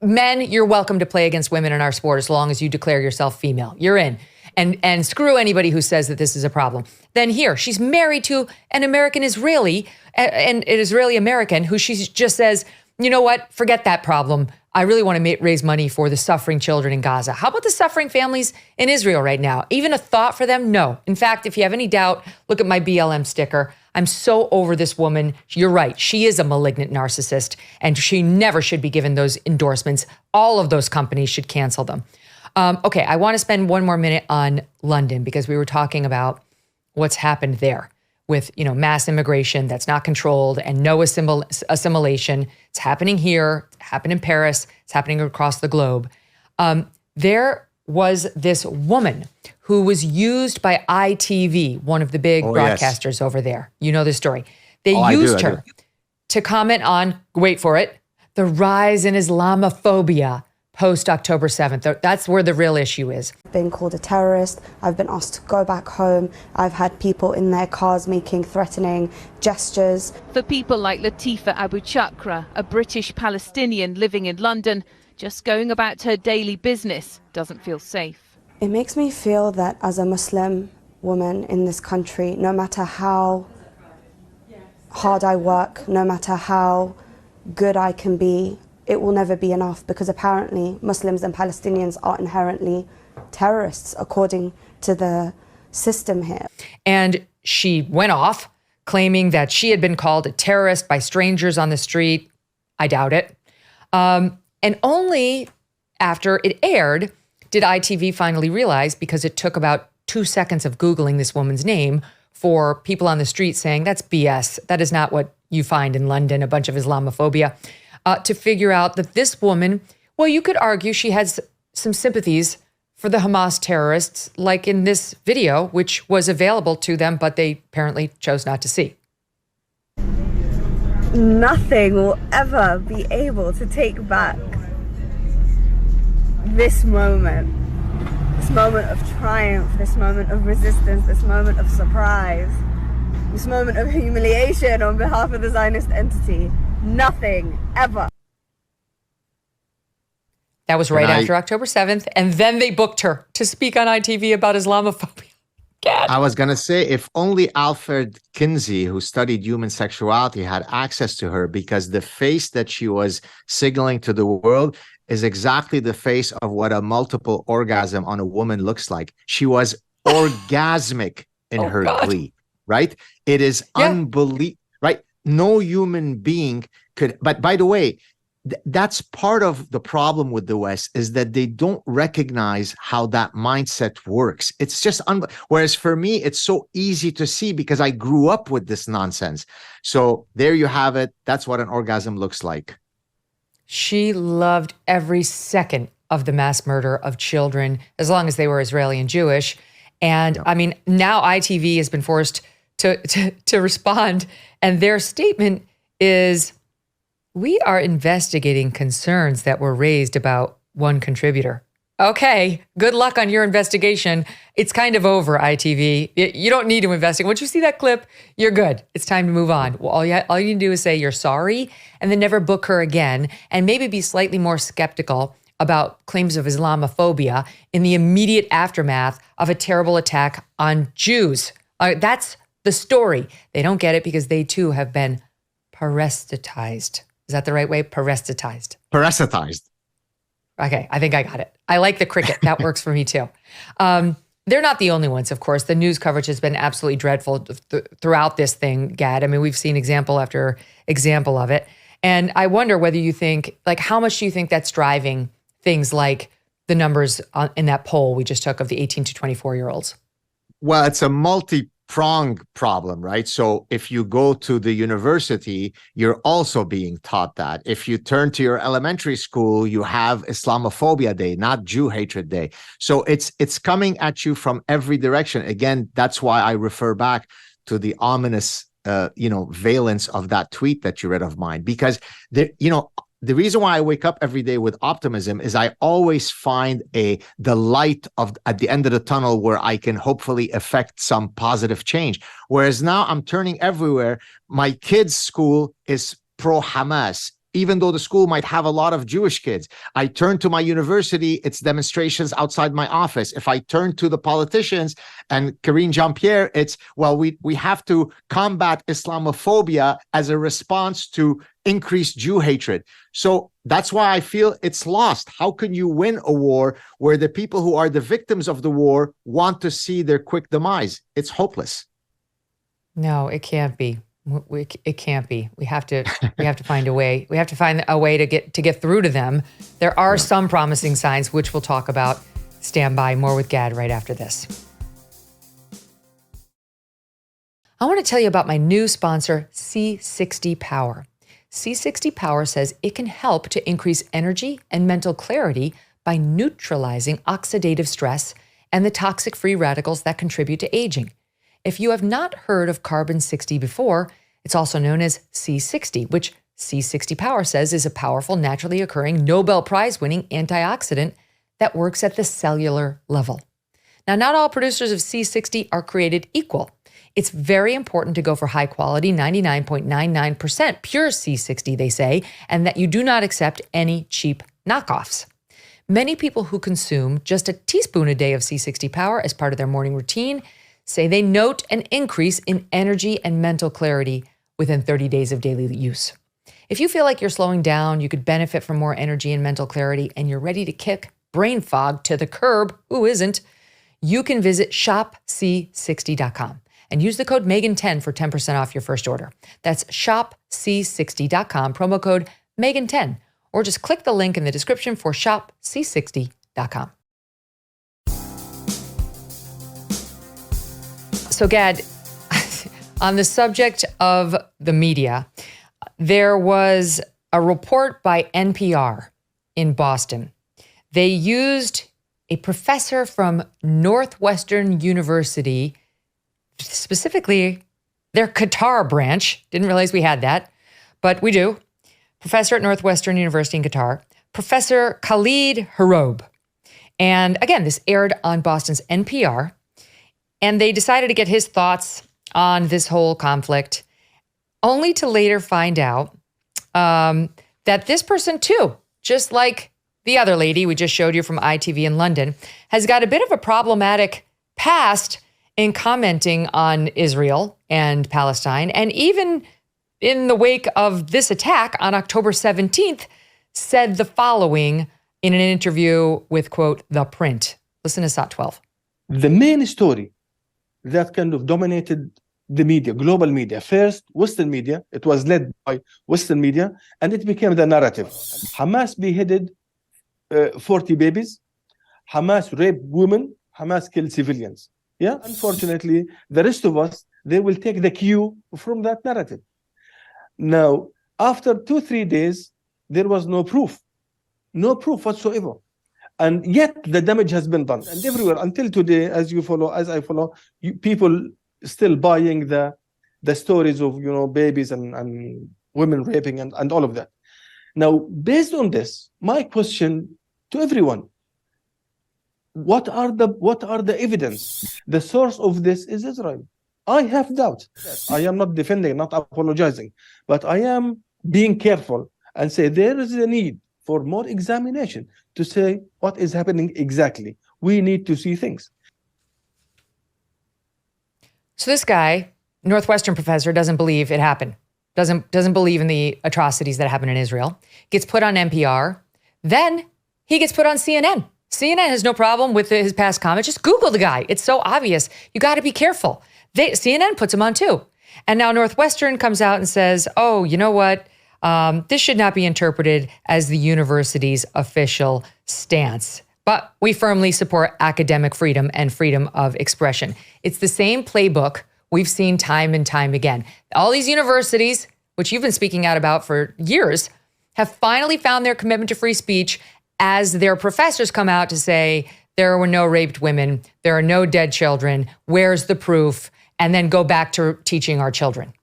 Speaker 1: men, you're welcome to play against women in our sport as long as you declare yourself female. You're in. And screw anybody who says that this is a problem. Then here, she's married to an American Israeli, an Israeli American who she just says, you know what, forget that problem. I really want to raise money for the suffering children in Gaza. How about the suffering families in Israel right now? Even a thought for them? No. In fact, if you have any doubt, look at my BLM sticker. I'm so over this woman. You're right. She is a malignant narcissist, and she never should be given those endorsements. All of those companies should cancel them. Okay, I want to spend one more minute on London because we were talking about what's happened there with, mass immigration that's not controlled and no assimilation. It's happening here, it's happened in Paris, it's happening across the globe. There was this woman who was used by ITV, one of the big broadcasters over there. You know the story. They used her to comment on, wait for it, the rise in Islamophobia post-October 7th. That's where the real issue is.
Speaker 11: Been called a terrorist. I've been asked to go back home. I've had people in their cars making threatening gestures.
Speaker 12: For people like Latifa Abu Chakra, a British Palestinian living in London, just going about her daily business doesn't feel safe.
Speaker 11: It makes me feel that as a Muslim woman in this country, no matter how hard I work, no matter how good I can be, it will never be enough, because apparently Muslims and Palestinians are inherently terrorists according to the system here.
Speaker 1: And she went off claiming that she had been called a terrorist by strangers on the street. I doubt it. And only after it aired did ITV finally realize, because it took about 2 seconds of Googling this woman's name for people on the street saying, that's BS. That is not what you find in London, a bunch of Islamophobia. To figure out that this woman, well, you could argue she has some sympathies for the Hamas terrorists, like in this video, which was available to them, but they apparently chose not to see.
Speaker 11: Nothing will ever be able to take back this moment of triumph, this moment of resistance, this moment of surprise, this moment of humiliation on behalf of the Zionist entity. Nothing, ever.
Speaker 1: That was right after October 7th. And then they booked her to speak on ITV about Islamophobia. Gad.
Speaker 5: I was going to say, if only Alfred Kinsey, who studied human sexuality, had access to her, because the face that she was signaling to the world is exactly the face of what a multiple orgasm on a woman looks like. She was orgasmic in her glee, right? It is unbelievable, right? No human being could, but by the way, that's part of the problem with the West, is that they don't recognize how that mindset works. It's just, whereas for me, it's so easy to see because I grew up with this nonsense. So there you have it. That's what an orgasm looks like.
Speaker 1: She loved every second of the mass murder of children, as long as they were Israeli and Jewish. And I mean, now ITV has been forced to respond. And their statement is, we are investigating concerns that were raised about one contributor. Okay, good luck on your investigation. It's kind of over, ITV. You don't need to investigate. Once you see that clip, you're good. It's time to move on. Well, all you need to do is say you're sorry and then never book her again, and maybe be slightly more skeptical about claims of Islamophobia in the immediate aftermath of a terrible attack on Jews. That's the story. They don't get it because they too have been parasitized. Is that the right way? Parasitized.
Speaker 5: Parasitized.
Speaker 1: Okay, I think I got it. I like the cricket. That works for me too. They're not the only ones, of course. The news coverage has been absolutely dreadful throughout this thing, Gad. I mean, we've seen example after example of it. And I wonder whether you think, like, how much do you think that's driving things like the numbers in that poll we just took of the 18 to 24-year-olds?
Speaker 5: Well, it's a multi-pronged problem, right? So if you go to the university, you're also being taught that. If you turn to your elementary school, you have Islamophobia Day, not Jew Hatred Day. So it's coming at you from every direction. Again, that's why I refer back to the ominous valence of that tweet that you read of mine, because the reason why I wake up every day with optimism is I always find the light at the end of the tunnel where I can hopefully affect some positive change. Whereas now I'm turning everywhere. My kids' school is pro-Hamas, even though the school might have a lot of Jewish kids. I turn to my university, it's demonstrations outside my office. If I turn to the politicians and Karine Jean-Pierre, it's, well, we have to combat Islamophobia as a response to increased Jew hatred. So that's why I feel it's lost. How can you win a war where the people who are the victims of the war want to see their quick demise? It's hopeless.
Speaker 1: No, it can't be. It can't be. We have to find a way. We have to find a way to get through to them. There are some promising signs, which we'll talk about. Stand by. More with Gad right after this. I want to tell you about my new sponsor, C60 Power. C60 Power says it can help to increase energy and mental clarity by neutralizing oxidative stress and the toxic free radicals that contribute to aging. If you have not heard of carbon 60 before, it's also known as C60, which C60 Power says is a powerful, naturally occurring, Nobel Prize-winning antioxidant that works at the cellular level. Now, not all producers of C60 are created equal. It's very important to go for high-quality, 99.99% pure C60, they say, and that you do not accept any cheap knockoffs. Many people who consume just a teaspoon a day of C60 Power as part of their morning routine say they note an increase in energy and mental clarity within 30 days of daily use. If you feel like you're slowing down, you could benefit from more energy and mental clarity, and you're ready to kick brain fog to the curb, who isn't? You can visit shopc60.com and use the code Megyn10 for 10% off your first order. That's shopc60.com, promo code Megyn10, or just click the link in the description for shopc60.com. So, Gad, on the subject of the media, there was a report by NPR in Boston. They used a professor from Northwestern University, specifically their Qatar branch. Didn't realize we had that, but we do. Professor at Northwestern University in Qatar, Professor Khalid Haroub. And again, this aired on Boston's NPR. And they decided to get his thoughts on this whole conflict, only to later find out that this person too, just like the other lady we just showed you from ITV in London, has got a bit of a problematic past in commenting on Israel and Palestine. And even in the wake of this attack on October 17th, said the following in an interview with, quote, The Print. Listen to Saad 12.
Speaker 13: The main story that kind of dominated the media, global media. First, Western media. It was led by Western media, and it became the narrative. Hamas beheaded 40 babies. Hamas raped women. Hamas killed civilians. Yeah. Unfortunately, the rest of us, they will take the cue from that narrative. Now, after 2-3 days, there was no proof whatsoever. And yet the damage has been done. And everywhere until today, as I follow, people still buying the stories of, babies and women raping and all of that. Now, based on this, my question to everyone, what are the evidence? The source of this is Israel. I have doubt. I am not defending, not apologizing, but I am being careful and say there is a need for more examination to say what is happening exactly. We need to see things.
Speaker 1: So this guy, Northwestern professor, doesn't believe it happened. Doesn't believe in the atrocities that happened in Israel. Gets put on NPR. Then he gets put on CNN. CNN has no problem with his past comments. Just Google the guy. It's so obvious. You got to be careful. CNN puts him on too. And now Northwestern comes out and says, oh, you know what? This should not be interpreted as the university's official stance. But we firmly support academic freedom and freedom of expression. It's the same playbook we've seen time and time again. All these universities, which you've been speaking out about for years, have finally found their commitment to free speech as their professors come out to say, there were no raped women, there are no dead children, where's the proof? And then go back to teaching our children.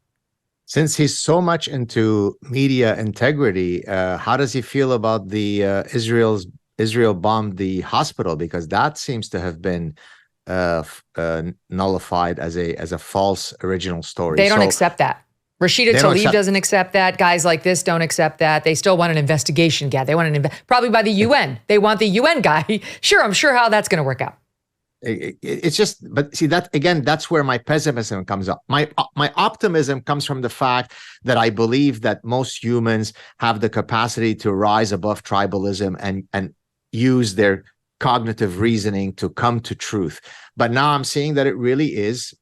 Speaker 5: Since he's so much into media integrity, how does he feel about the Israel bombed the hospital? Because that seems to have been nullified as a false original story.
Speaker 1: They don't accept that. Rashida Tlaib doesn't accept that. Guys like this don't accept that. They still want an investigation, Gad. They want probably by the UN. They want the UN guy. Sure, I'm sure how that's going to work out.
Speaker 5: It's just, but see that again, that's where my pessimism comes up. My optimism comes from the fact that I believe that most humans have the capacity to rise above tribalism and use their cognitive reasoning to come to truth. But now I'm seeing that it really is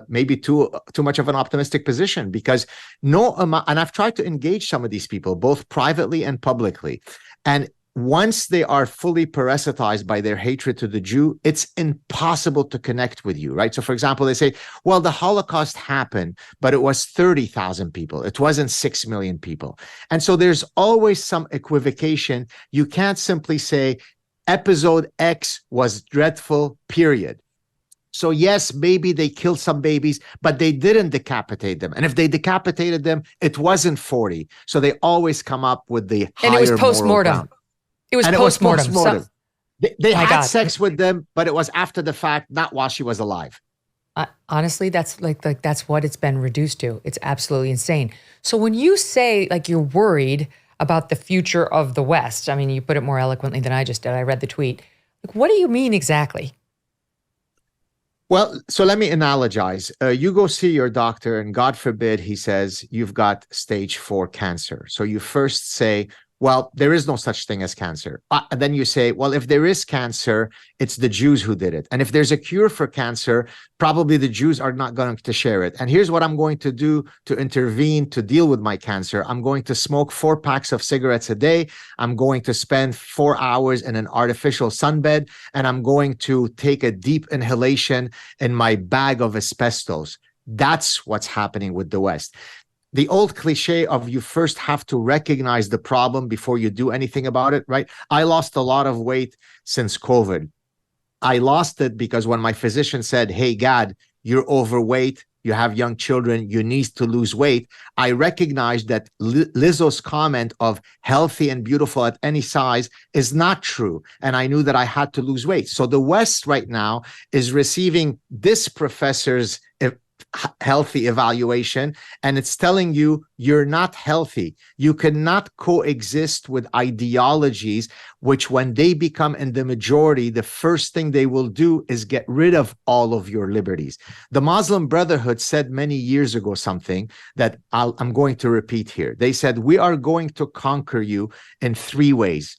Speaker 5: maybe too much of an optimistic position, because and I've tried to engage some of these people both privately and publicly, and once they are fully parasitized by their hatred to the Jew, it's impossible to connect with you, right? So, for example, they say, well, the Holocaust happened, but it was 30,000 people. It wasn't 6 million people. And so there's always some equivocation. You can't simply say episode X was dreadful, period. So yes, maybe they killed some babies, but they didn't decapitate them. And if they decapitated them, it wasn't 40. So they always come up with the higher
Speaker 1: and it was post-mortem. It was post-mortem. So,
Speaker 5: they had sex with them, but it was after the fact, not while she was alive.
Speaker 1: Honestly, that's like that's what it's been reduced to. It's absolutely insane. So when you say like you're worried about the future of the West, I mean, you put it more eloquently than I just did. I read the tweet. Like, what do you mean exactly?
Speaker 5: Well, so let me analogize. You go see your doctor and God forbid he says you've got stage 4 cancer. So you first say, well, there is no such thing as cancer. And then you say, well, if there is cancer, it's the Jews who did it. And if there's a cure for cancer, probably the Jews are not going to share it. And here's what I'm going to do to intervene to deal with my cancer. I'm going to smoke 4 packs of cigarettes a day. I'm going to spend 4 hours in an artificial sunbed. And I'm going to take a deep inhalation in my bag of asbestos. That's what's happening with the West. The old cliche of you first have to recognize the problem before you do anything about it, right? I lost a lot of weight since COVID. I lost it because when my physician said, hey, Gad, you're overweight, you have young children, you need to lose weight, I recognized that Lizzo's comment of healthy and beautiful at any size is not true. And I knew that I had to lose weight. So the West right now is receiving this professor's healthy evaluation, and it's telling you you're not healthy. You cannot coexist with ideologies which, when they become in the majority, the first thing they will do is get rid of all of your liberties. The Muslim Brotherhood said many years ago something that I'm going to repeat here. They said, we are going to conquer you in 3 ways.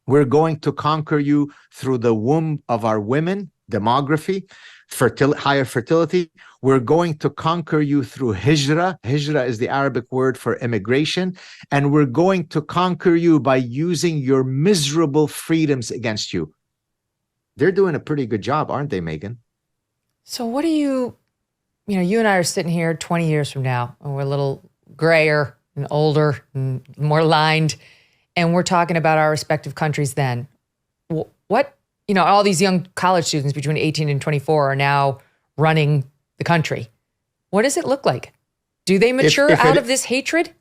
Speaker 5: We're going to conquer you through the womb of our women, demography, higher fertility. We're going to conquer you through hijra. Hijra is the Arabic word for immigration. And we're going to conquer you by using your miserable freedoms against you. They're doing a pretty good job, aren't they, Megyn?
Speaker 1: So what do you and I are sitting here 20 years from now, and we're a little grayer and older and more lined, and we're talking about our respective countries then. What? All these young college students between 18 and 24 are now running the country. What does it look like? Do they mature out of this hatred?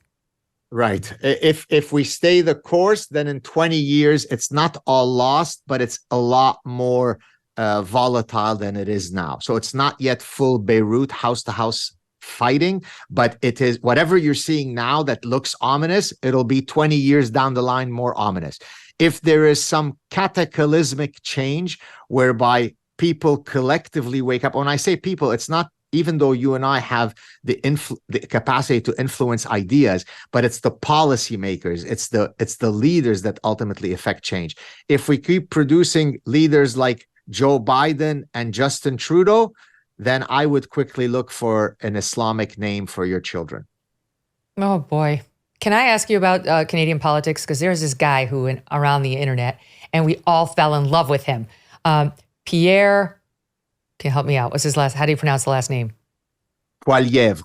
Speaker 5: Right. If we stay the course, then in 20 years, it's not all lost, but it's a lot more volatile than it is now. So it's not yet full Beirut house-to-house fighting, but it is whatever you're seeing now that looks ominous, it'll be 20 years down the line more ominous. If there is some cataclysmic change whereby people collectively wake up, when I say people, it's not, even though you and I have the capacity to influence ideas, but it's the policymakers, it's the leaders that ultimately affect change. If we keep producing leaders like Joe Biden and Justin Trudeau, then I would quickly look for an Islamic name for your children.
Speaker 1: Oh boy. Can I ask you about Canadian politics? Because there's this guy who went around the internet and we all fell in love with him. Pierre, can you help me out? What's his how do you pronounce the last name?
Speaker 5: Poilievre.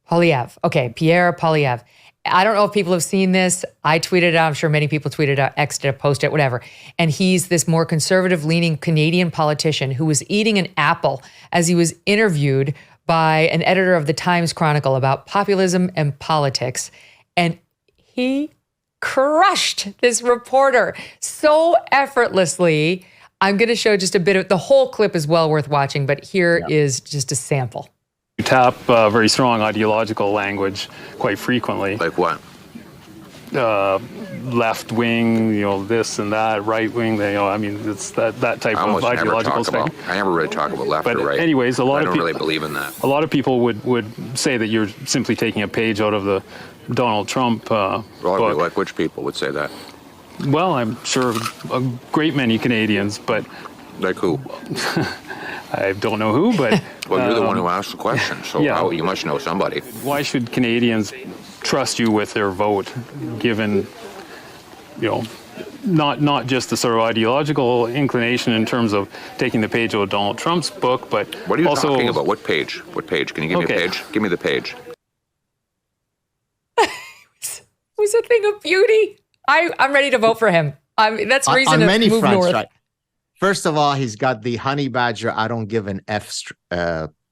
Speaker 1: Poilievre. Okay, Pierre Poilievre. I don't know if people have seen this. I tweeted it out. I'm sure many people tweeted it out, X'd it, posted it, whatever. And he's this more conservative-leaning Canadian politician who was eating an apple as he was interviewed by an editor of the Times Chronicle about populism and politics. And he crushed this reporter so effortlessly. I'm going to show just a bit of the whole clip is well worth watching, but here is just a sample.
Speaker 14: You tap very strong ideological language quite frequently.
Speaker 15: Like what?
Speaker 14: Left wing, this and that, right wing, I mean, it's that type of ideological thing.
Speaker 15: I never really talk about left or right.
Speaker 14: Anyways, I don't
Speaker 15: really believe in that.
Speaker 14: A lot of people would say that you're simply taking a page out of the Donald Trump book.
Speaker 15: Like which people would say that?
Speaker 14: Well, I'm sure a great many Canadians, but...
Speaker 15: Like who?
Speaker 14: I don't know who, but...
Speaker 15: Well, you're the one who asked the question, so you must know somebody.
Speaker 14: Why should Canadians trust you with their vote, given, not just the sort of ideological inclination in terms of taking the page out of Donald Trump's book, but
Speaker 15: what are you
Speaker 14: also...
Speaker 15: talking about? What page? What page? Can you give me a page? Give me the page.
Speaker 1: It was a thing of beauty. I'm ready to vote for him. That's reason
Speaker 5: on
Speaker 1: to
Speaker 5: many
Speaker 1: move
Speaker 5: fronts,
Speaker 1: north.
Speaker 5: right? First of all, he's got the honey badger, I don't give an F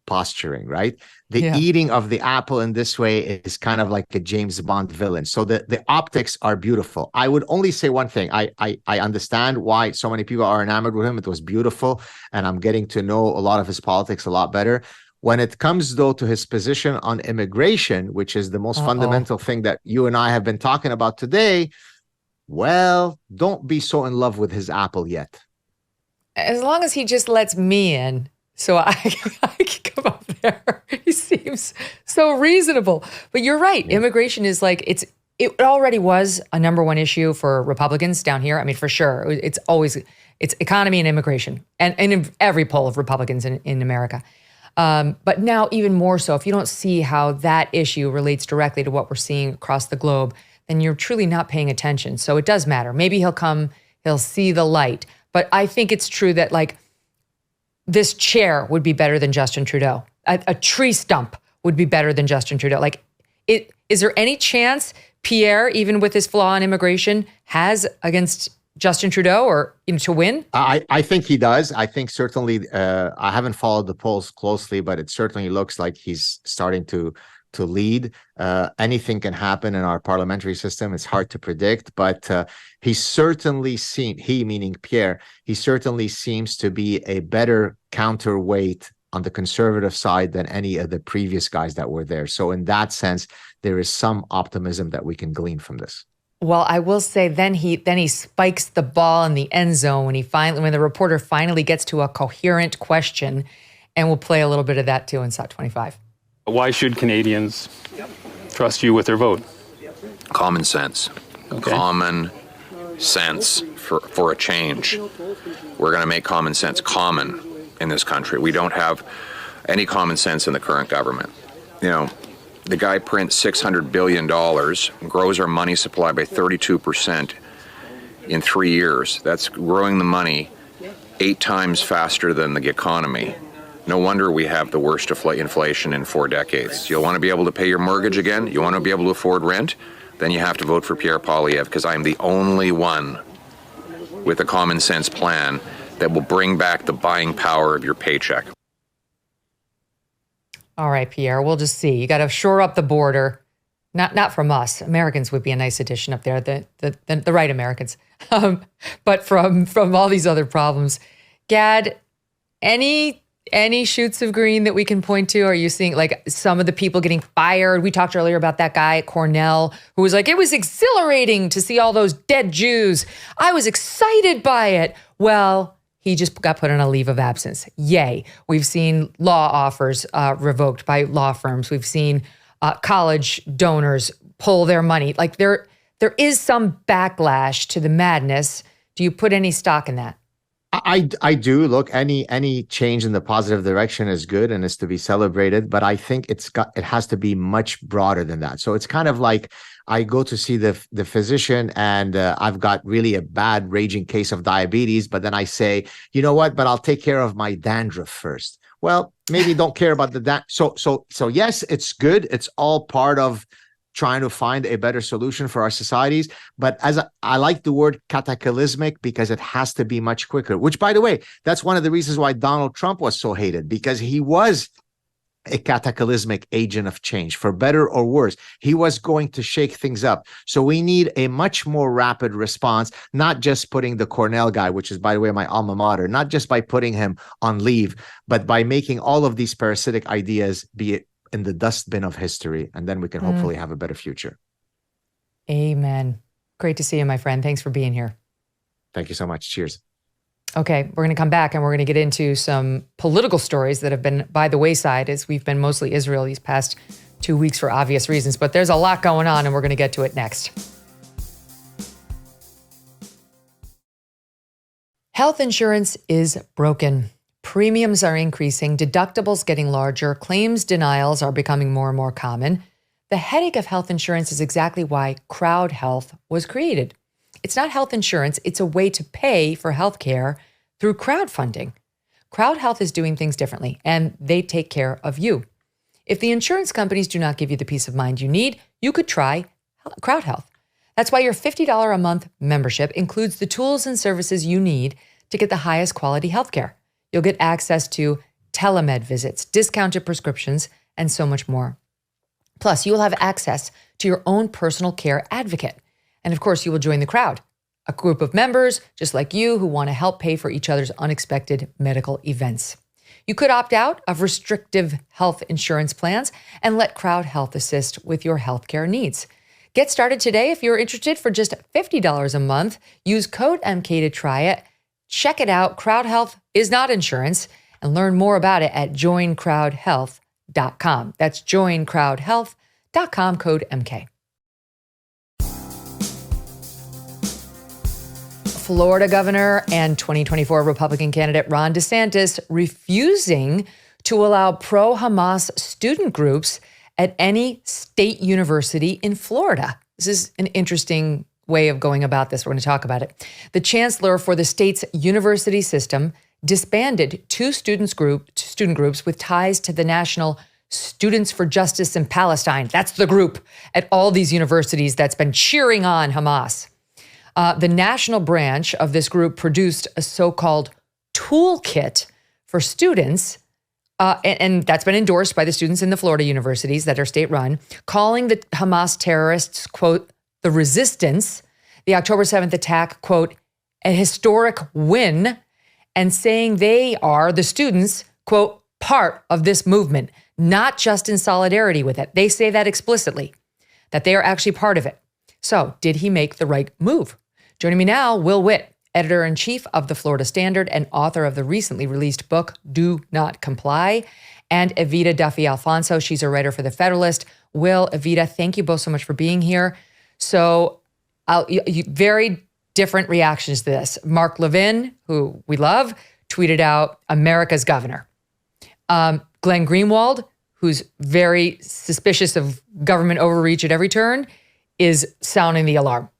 Speaker 5: posturing, right? The eating of the apple in this way is kind of like a James Bond villain. So the optics are beautiful. I would only say one thing. I understand why so many people are enamored with him. It was beautiful. And I'm getting to know a lot of his politics a lot better. When it comes, though, to his position on immigration, which is the most fundamental thing that you and I have been talking about today, well, don't be so in love with his apple yet.
Speaker 1: As long as he just lets me in, so I can come up there. He seems so reasonable. But you're right. Yeah. Immigration is like, it already was a number one issue for Republicans down here. I mean, for sure. It's economy and immigration. And in every poll of Republicans in America. But now even more so, if you don't see how that issue relates directly to what we're seeing across the globe, then you're truly not paying attention. So it does matter. Maybe he'll see the light. But I think it's true that like this chair would be better than Justin Trudeau. A tree stump would be better than Justin Trudeau. Like, is there any chance Pierre, even with his flaw in immigration, has against Justin Trudeau or to win?
Speaker 5: I think he does. I think certainly, I haven't followed the polls closely, but it certainly looks like he's starting to lead. Anything can happen in our parliamentary system. It's hard to predict, but he meaning Pierre, he certainly seems to be a better counterweight on the conservative side than any of the previous guys that were there. So in that sense, there is some optimism that we can glean from this.
Speaker 1: Well, I will say then he spikes the ball in the end zone when the reporter finally gets to a coherent question, and we'll play a little bit of that too in SOT 25.
Speaker 14: Why should Canadians trust you with their vote?
Speaker 15: Common sense. Okay. Common sense for a change. We're going to make common sense common in this country. We don't have any common sense in the current government. The guy prints $600 billion, grows our money supply by 32% in 3 years. That's growing the money 8 times faster than the economy. No wonder we have the worst inflation in 4 decades. You'll want to be able to pay your mortgage again? You want to be able to afford rent? Then you have to vote for Pierre Poilievre, because I'm the only one with a common sense plan that will bring back the buying power of your paycheck.
Speaker 1: All right, Pierre, we'll just see. You got to shore up the border. Not from us. Americans would be a nice addition up there, the right Americans. But from all these other problems. Gad, any shoots of green that we can point to? Are you seeing like some of the people getting fired? We talked earlier about that guy at Cornell who was like, it was exhilarating to see all those dead Jews. I was excited by it. Well, he just got put on a leave of absence. Yay. We've seen law offers revoked by law firms. We've seen college donors pull their money. Like there is some backlash to the madness. Do you put any stock in that?
Speaker 5: I do. Look, any change in the positive direction is good and is to be celebrated, but I think it has to be much broader than that. So it's kind of like I go to see the physician and I've got really a bad raging case of diabetes, but then I say, you know what, but I'll take care of my dandruff first. Well, maybe don't care about the so yes, it's good. It's all part of trying to find a better solution for our societies. But I like the word cataclysmic because it has to be much quicker, which, by the way, that's one of the reasons why Donald Trump was so hated, because he was a cataclysmic agent of change, for better or worse. He was going to shake things up. So we need a much more rapid response, not just putting the Cornell guy, which is, by the way, my alma mater, not just by putting him on leave, but by making all of these parasitic ideas be in the dustbin of history. And then we can hopefully have a better future.
Speaker 1: Amen. Great to see you, my friend. Thanks for being here.
Speaker 5: Thank you so much. Cheers.
Speaker 1: Okay, we're going to come back and we're going to get into some political stories that have been by the wayside as we've been mostly Israel these past 2 weeks for obvious reasons. But there's a lot going on and we're going to get to it next. Health insurance is broken. Premiums are increasing, deductibles getting larger, claims denials are becoming more and more common. The headache of health insurance is exactly why Crowd Health was created. It's not health insurance, it's a way to pay for health care through crowdfunding. Crowd Health is doing things differently, and they take care of you. If the insurance companies do not give you the peace of mind you need, you could try Crowd Health. That's why your $50 a month membership includes the tools and services you need to get the highest quality healthcare. You'll get access to telemed visits, discounted prescriptions, and so much more. Plus, you will have access to your own personal care advocate. And of course, you will join the crowd, a group of members just like you who want to help pay for each other's unexpected medical events. You could opt out of restrictive health insurance plans and let Crowd Health assist with your healthcare needs. Get started today if you're interested for just $50 a month. Use code MK to try it. Check it out. Crowd Health is not insurance, and learn more about it at joincrowdhealth.com. That's joincrowdhealth.com, code MK. Florida governor and 2024 Republican candidate Ron DeSantis refusing to allow pro-Hamas student groups at any state university in Florida. This is an interesting way of going about this. We're going to talk about it. The chancellor for the state's university system disbanded two student groups with ties to the National Students for Justice in Palestine. That's the group at all these universities that's been cheering on Hamas. The national branch of this group produced a so-called toolkit for students, and that's been endorsed by the students in the Florida universities that are state-run, calling the Hamas terrorists, quote, the resistance, the October 7th attack, quote, a historic win, and saying they are, the students, quote, part of this movement, not just in solidarity with it. They say that explicitly, that they are actually part of it. So did he make the right move? Joining me now, Will Witt, editor-in-chief of the Florida Standard and author of the recently released book, Do Not Comply, and Evita Duffy-Alfonso. She's a writer for the Federalist. Will, Evita, thank you both so much for being here. So very different reactions to this. Mark Levin, who we love, tweeted out, America's governor. Glenn Greenwald, who's very suspicious of government overreach at every turn, is sounding the alarm,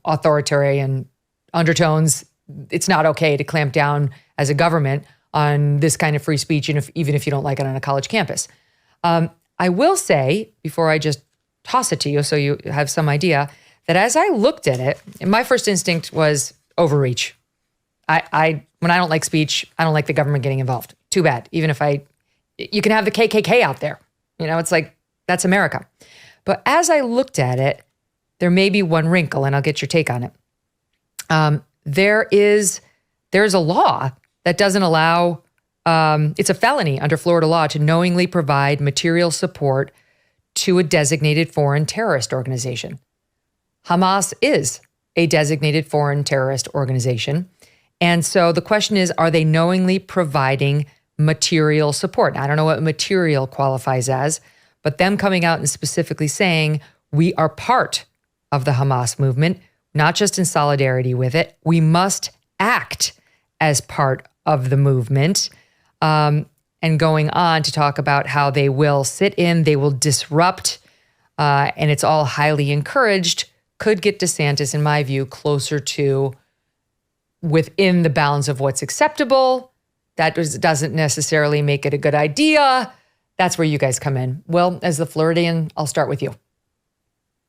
Speaker 1: authoritarian undertones. It's not okay to clamp down as a government on this kind of free speech, even if you don't like it on a college campus. I will say, before I just toss it to you so you have some idea, that as I looked at it, my first instinct was overreach. When I don't like speech, I don't like the government getting involved. Too bad. Even if you can have the KKK out there. It's like, that's America. But as I looked at it, there may be one wrinkle, and I'll get your take on it. There's a law that doesn't allow, it's a felony under Florida law to knowingly provide material support to a designated foreign terrorist organization. Hamas is a designated foreign terrorist organization. And so the question is, are they knowingly providing material support? Now, I don't know what material qualifies as, but them coming out and specifically saying, we are part of the Hamas movement, not just in solidarity with it. We must act as part of the movement. And going on to talk about how they will sit in, they will disrupt, and it's all highly encouraged, could get DeSantis, in my view, closer to within the bounds of what's acceptable. That doesn't necessarily make it a good idea. That's where you guys come in. Well, as the Floridian, I'll start with you.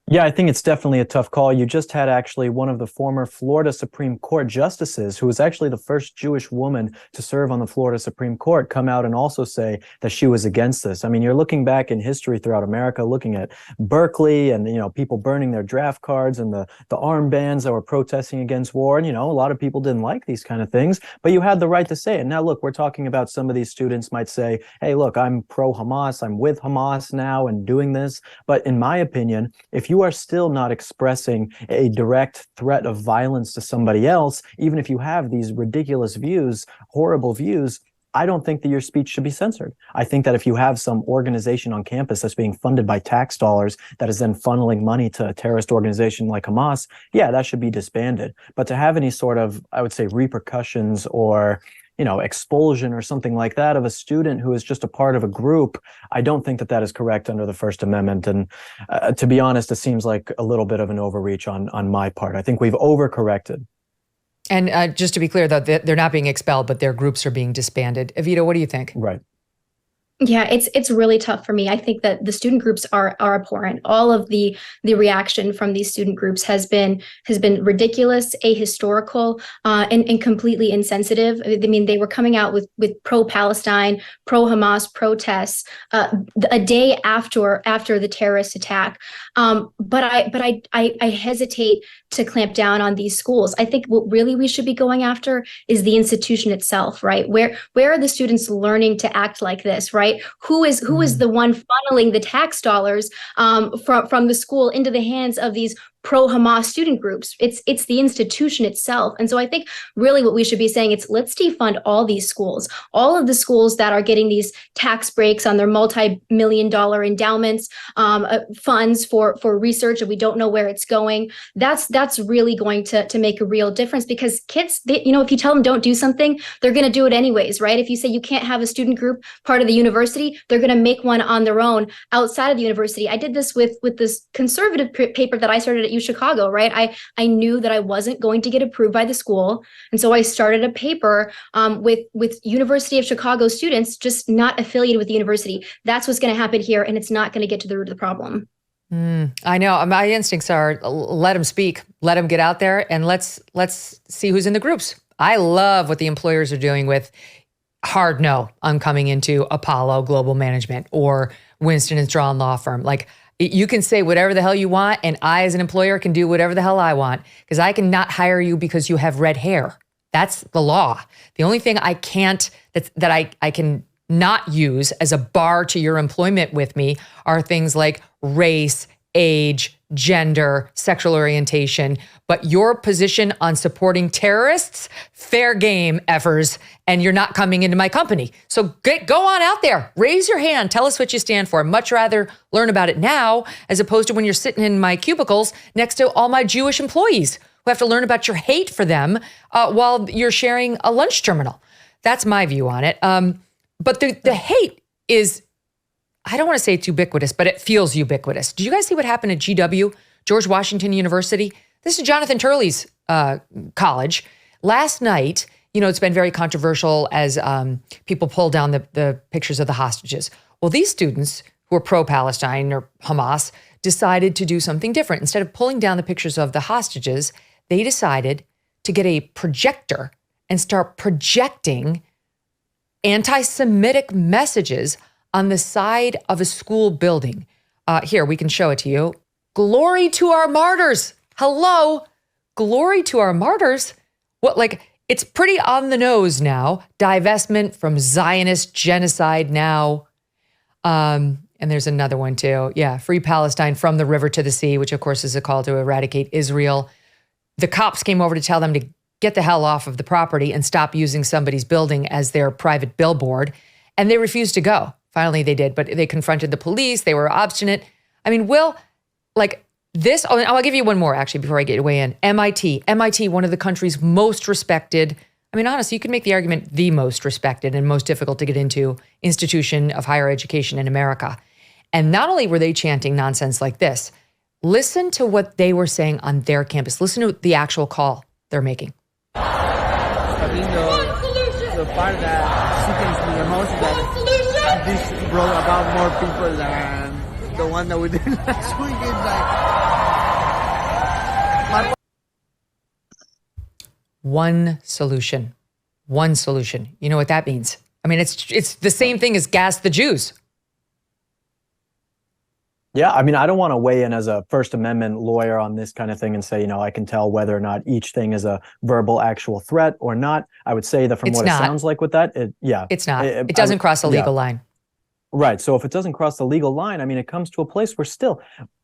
Speaker 16: Yeah, I think it's definitely a tough call. You just had actually one of the former Florida Supreme Court justices, who was actually the first Jewish woman to serve on the Florida Supreme Court, come out and also say that she was against this. I mean, you're looking back in history throughout America, looking at Berkeley and, people burning their draft cards and the armbands that were protesting against war. And, a lot of people didn't like these kind of things, but you had the right to say it. Now, look, we're talking about some of these students might say, hey, look, I'm pro-Hamas, I'm with Hamas now and doing this. But in my opinion, if you are still not expressing a direct threat of violence to somebody else, even if you have these ridiculous views, horrible views, I don't think that your speech should be censored. I think that if you have some organization on campus that's being funded by tax dollars that is then funneling money to a terrorist organization like Hamas, yeah, that should be disbanded. But to have any sort of, I would say, repercussions or expulsion or something like that of a student who is just a part of a group, I don't think that that is correct under the First Amendment. And to be honest, it seems like a little bit of an overreach on my part. I think we've overcorrected.
Speaker 1: And just to be clear, though, they're not being expelled, but their groups are being disbanded. Evita, what do you think?
Speaker 16: Right.
Speaker 17: Yeah, it's really tough for me. I think that the student groups are abhorrent. All of the reaction from these student groups has been ridiculous, ahistorical, and completely insensitive. I mean, they were coming out with pro-Palestine, pro-Hamas protests a day after the terrorist attack. But I hesitate to clamp down on these schools. I think what really we should be going after is the institution itself, right? Where are the students learning to act like this, right? Who is the one funneling the tax dollars from the school into the hands of these pro-Hamas student groups? It's the institution itself. And so I think really what we should be saying is let's defund all these schools, all of the schools that are getting these tax breaks on their multi-million-dollar endowments, funds for research, and we don't know where it's going. That's really going to make a real difference, because kids, if you tell them don't do something, they're going to do it anyways, right? If you say you can't have a student group part of the university, they're going to make one on their own outside of the university. I did this with this conservative paper that I started at Chicago, right? I knew that I wasn't going to get approved by the school. And so I started a paper with University of Chicago students, just not affiliated with the university. That's what's going to happen here. And it's not going to get to the root of the problem.
Speaker 1: I know. My instincts are let them speak, let them get out there, and let's see who's in the groups. I love what the employers are doing with hard no, I'm coming into Apollo Global Management or Winston & Strawn Law Firm. Like, you can say whatever the hell you want, and I, as an employer, can do whatever the hell I want, because I cannot hire you because you have red hair. That's the law. The only thing I can't, that I can not use as a bar to your employment with me are things like race, age, gender, sexual orientation. But your position on supporting terrorists, fair game, effers, and you're not coming into my company. So go on out there, raise your hand, tell us what you stand for. I'd much rather learn about it now as opposed to when you're sitting in my cubicles next to all my Jewish employees who have to learn about your hate for them while you're sharing a lunch terminal. That's my view on it. But the hate is, I don't want to say it's ubiquitous, but it feels ubiquitous. Did you guys see what happened at GW, George Washington University? This is Jonathan Turley's college. Last night, it's been very controversial as people pull down the pictures of the hostages. Well, these students who are pro-Palestine or Hamas decided to do something different. Instead of pulling down the pictures of the hostages, they decided to get a projector and start projecting anti-Semitic messages on the side of a school building. Here, we can show it to you. Glory to our martyrs. Hello. Glory to our martyrs. It's pretty on the nose now. Divestment from Zionist genocide now. And there's another one too. Yeah, free Palestine from the river to the sea, which of course is a call to eradicate Israel. The cops came over to tell them to get the hell off of the property and stop using somebody's building as their private billboard. And they refused to go. Finally, they did, but they confronted the police. They were obstinate. I mean, Will, this, I'll give you one more actually before I get away in. MIT, one of the country's most respected, I mean, honestly, you can make the argument the most respected and most difficult to get into institution of higher education in America. And not only were they chanting nonsense like this, listen to what they were saying on their campus. Listen to the actual call they're making.
Speaker 18: The part that sickens me the most that this brought about more people than the one that we did last week. It's like
Speaker 1: one solution. One solution. You know what that means? I mean, it's the same thing as gas the Jews.
Speaker 16: Yeah, I mean, I don't want to weigh in as a First Amendment lawyer on this kind of thing and say, you know, I can tell whether or not each thing is a verbal actual threat or not. I would say that from what it sounds like with that,
Speaker 1: it's not. It doesn't cross a legal line.
Speaker 16: Right. So if it doesn't cross the legal line, I mean, it comes to a place where still,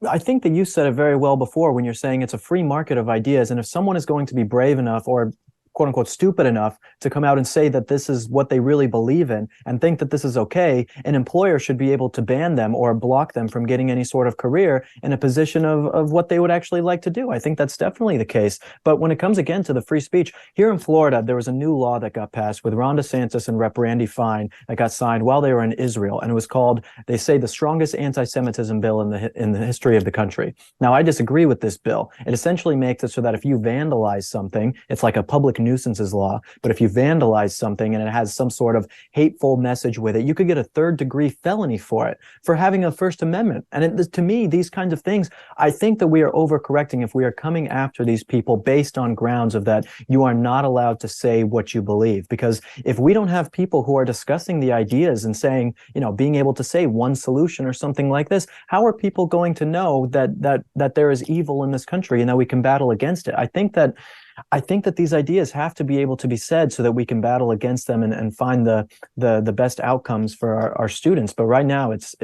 Speaker 16: I think that you said it very well before when you're saying it's a free market of ideas. And if someone is going to be brave enough or quote unquote stupid enough to come out and say that this is what they really believe in and think that this is okay, an employer should be able to ban them or block them from getting any sort of career in a position of what they would actually like to do. I think that's definitely the case. But when it comes again to the free speech, here in Florida, there was a new law that got passed with Ron DeSantis and Rep. Randy Fine that got signed while they were in Israel. And it was called, they say, the strongest anti-Semitism bill in the history of the country. Now, I disagree with this bill. It essentially makes it so that if you vandalize something, it's like a public nuisances law, but if you vandalize something and it has some sort of hateful message with it, you could get a third-degree felony for it, for having a First Amendment. And to me, these kinds of things, I think that we are overcorrecting if we are coming after these people based on grounds of that you are not allowed to say what you believe. Because if we don't have people who are discussing the ideas and saying, you know, being able to say one solution or something like this, how are people going to know that there is evil in this country and that we can battle against it? I think that these ideas have to be able to be said so that we can battle against them and find the best outcomes for our students. But right now, it's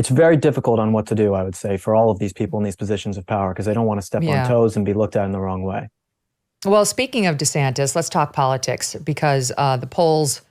Speaker 16: very difficult on what to do, I would say, for all of these people in these positions of power, because they don't want to step on toes and be looked at in the wrong way.
Speaker 1: Well, speaking of DeSantis, let's talk politics, because the polls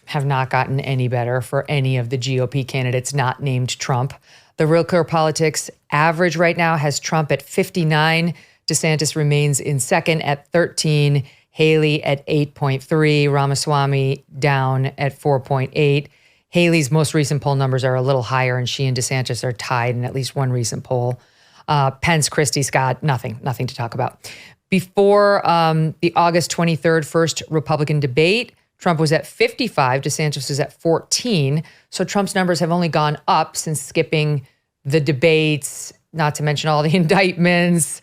Speaker 1: have not gotten any better for any of the GOP candidates not named Trump. The Real Clear Politics average right now has Trump at 59. DeSantis remains in second at 13, Haley at 8.3, Ramaswamy down at 4.8. Haley's most recent poll numbers are a little higher, and she and DeSantis are tied in at least one recent poll. Pence, Christie, Scott, nothing to talk about. Before the August 23rd first Republican debate, Trump was at 55, DeSantis was at 14. So Trump's numbers have only gone up since skipping the debates, not to mention all the indictments.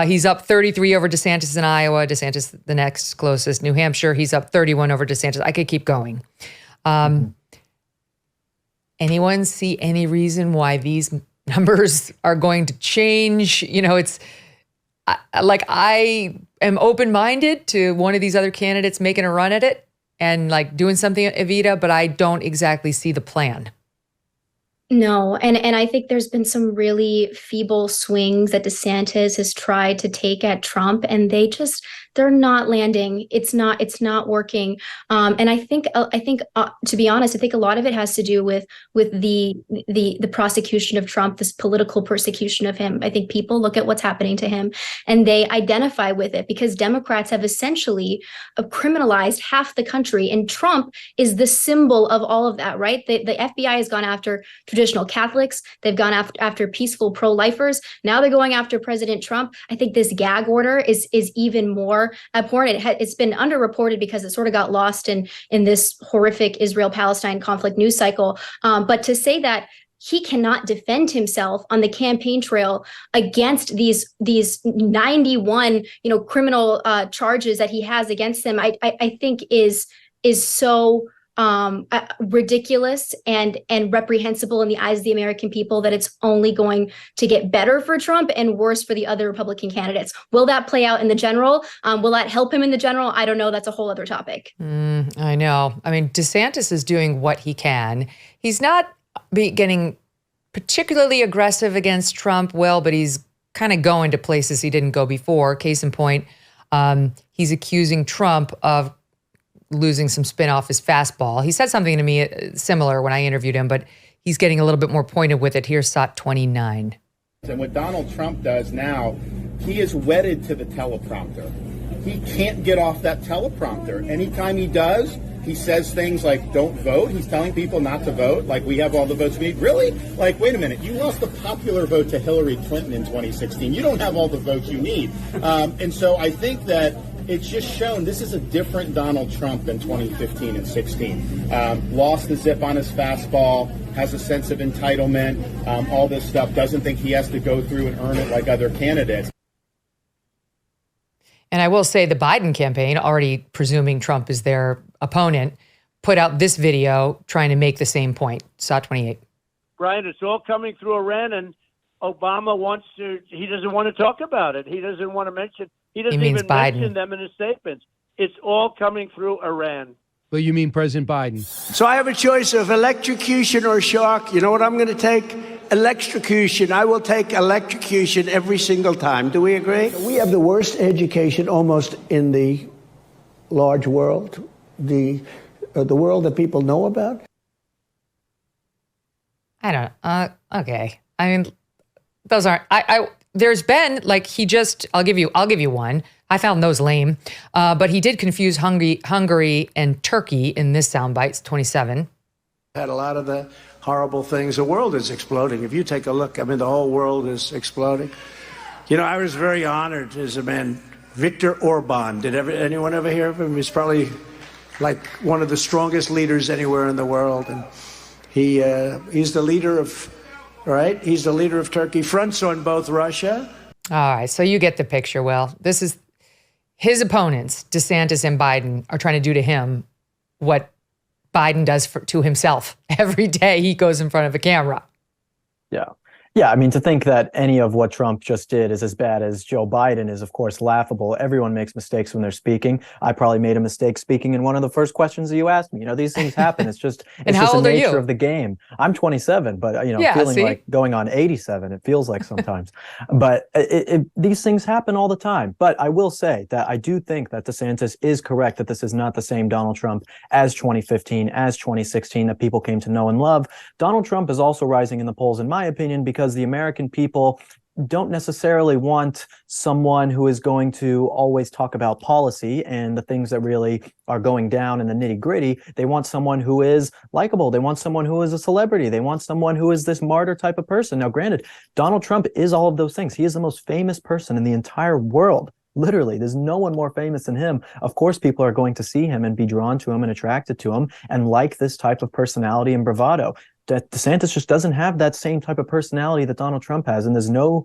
Speaker 1: He's up 33 over DeSantis in Iowa. DeSantis, the next closest. New Hampshire, he's up 31 over DeSantis. I could keep going. Anyone see any reason why these numbers are going to change? You know, it's like I am open-minded to one of these other candidates making a run at it and like doing something, Evita, but I don't exactly see the plan.
Speaker 17: No, and I think there's been some really feeble swings that DeSantis has tried to take at Trump, and they're not landing. It's not working. And I think to be honest, I think a lot of it has to do with the prosecution of Trump, this political persecution of him. I think people look at what's happening to him and they identify with it because Democrats have essentially criminalized half the country, and Trump is the symbol of all of that, right? The FBI has gone after traditional Catholics. They've gone after peaceful pro-lifers. Now they're going after President Trump. I think this gag order is even more abhorrent. It's been underreported because it sort of got lost in this horrific Israel-Palestine conflict news cycle. But to say that he cannot defend himself on the campaign trail against these 91 criminal charges that he has against him, I think is so ridiculous and reprehensible in the eyes of the American people that it's only going to get better for Trump and worse for the other Republican candidates. Will that play out in the general? Will that help him in the general? I don't know. That's a whole other topic.
Speaker 1: I know. I mean, DeSantis is doing what he can. He's not getting particularly aggressive against Trump, but he's kind of going to places he didn't go before. Case in point, he's accusing Trump of losing some spin off his fastball. He said something to me similar when I interviewed him, but he's getting a little bit more pointed with it. Here's Saad 29.
Speaker 19: And what Donald Trump does now, he is wedded to the teleprompter. He can't get off that teleprompter. Anytime he does, he says things like, don't vote. He's telling people not to vote, like we have all the votes we need. Really? Like, wait a minute. You lost the popular vote to Hillary Clinton in 2016. You don't have all the votes you need. And so I think that it's just shown this is a different Donald Trump than 2015 and 16. Lost the zip on his fastball, has a sense of entitlement, all this stuff, doesn't think he has to go through and earn it like other candidates.
Speaker 1: And I will say the Biden campaign, already presuming Trump is their opponent, put out this video trying to make the same point. Saad 28.
Speaker 20: Brian, it's all coming through Iran, and Obama he doesn't want to talk about it. He doesn't want to mention, he doesn't even mention them in his statements. It's all coming through Iran.
Speaker 21: Well, you mean President Biden?
Speaker 22: So I have a choice of electrocution or shock. You know what I'm going to take? Electrocution. I will take electrocution every single time. Do we agree? We have the worst education almost in the large world, the world that people know about.
Speaker 1: I don't. Okay. I mean, those aren't. There's been like I'll give you one. I found those lame, but he did confuse Hungary and Turkey in this soundbite. It's 27.
Speaker 22: Had a lot of the horrible things. The world is exploding. If you take a look, I mean, the whole world is exploding. You know, I was very honored as a man. Viktor Orban. Did anyone ever hear of him? He's probably like one of the strongest leaders anywhere in the world, and he's the leader of. Right? He's the leader of Turkey, fronts on both Russia.
Speaker 1: All right. So you get the picture, Will. This is his opponents, DeSantis and Biden, are trying to do to him what Biden does to himself. Every day he goes in front of a camera.
Speaker 16: Yeah. Yeah, I mean, to think that any of what Trump just did is as bad as Joe Biden is, of course, laughable. Everyone makes mistakes when they're speaking. I probably made a mistake speaking in one of the first questions that you asked me. You know, these things happen. It's just the nature of the game. I'm 27, but, feeling like going on 87, it feels like sometimes. But these things happen all the time. But I will say that I do think that DeSantis is correct, that this is not the same Donald Trump as 2015, as 2016, that people came to know and love. Donald Trump is also rising in the polls, in my opinion, because the American people don't necessarily want someone who is going to always talk about policy and the things that really are going down in the nitty-gritty. They want someone who is likable. They want someone who is a celebrity. They want someone who is this martyr type of person. Now, granted, Donald Trump is all of those things. He is the most famous person in the entire world. Literally, there's no one more famous than him. Of course, people are going to see him and be drawn to him and attracted to him and like this type of personality and bravado. That DeSantis just doesn't have that same type of personality that Donald Trump has. And there's no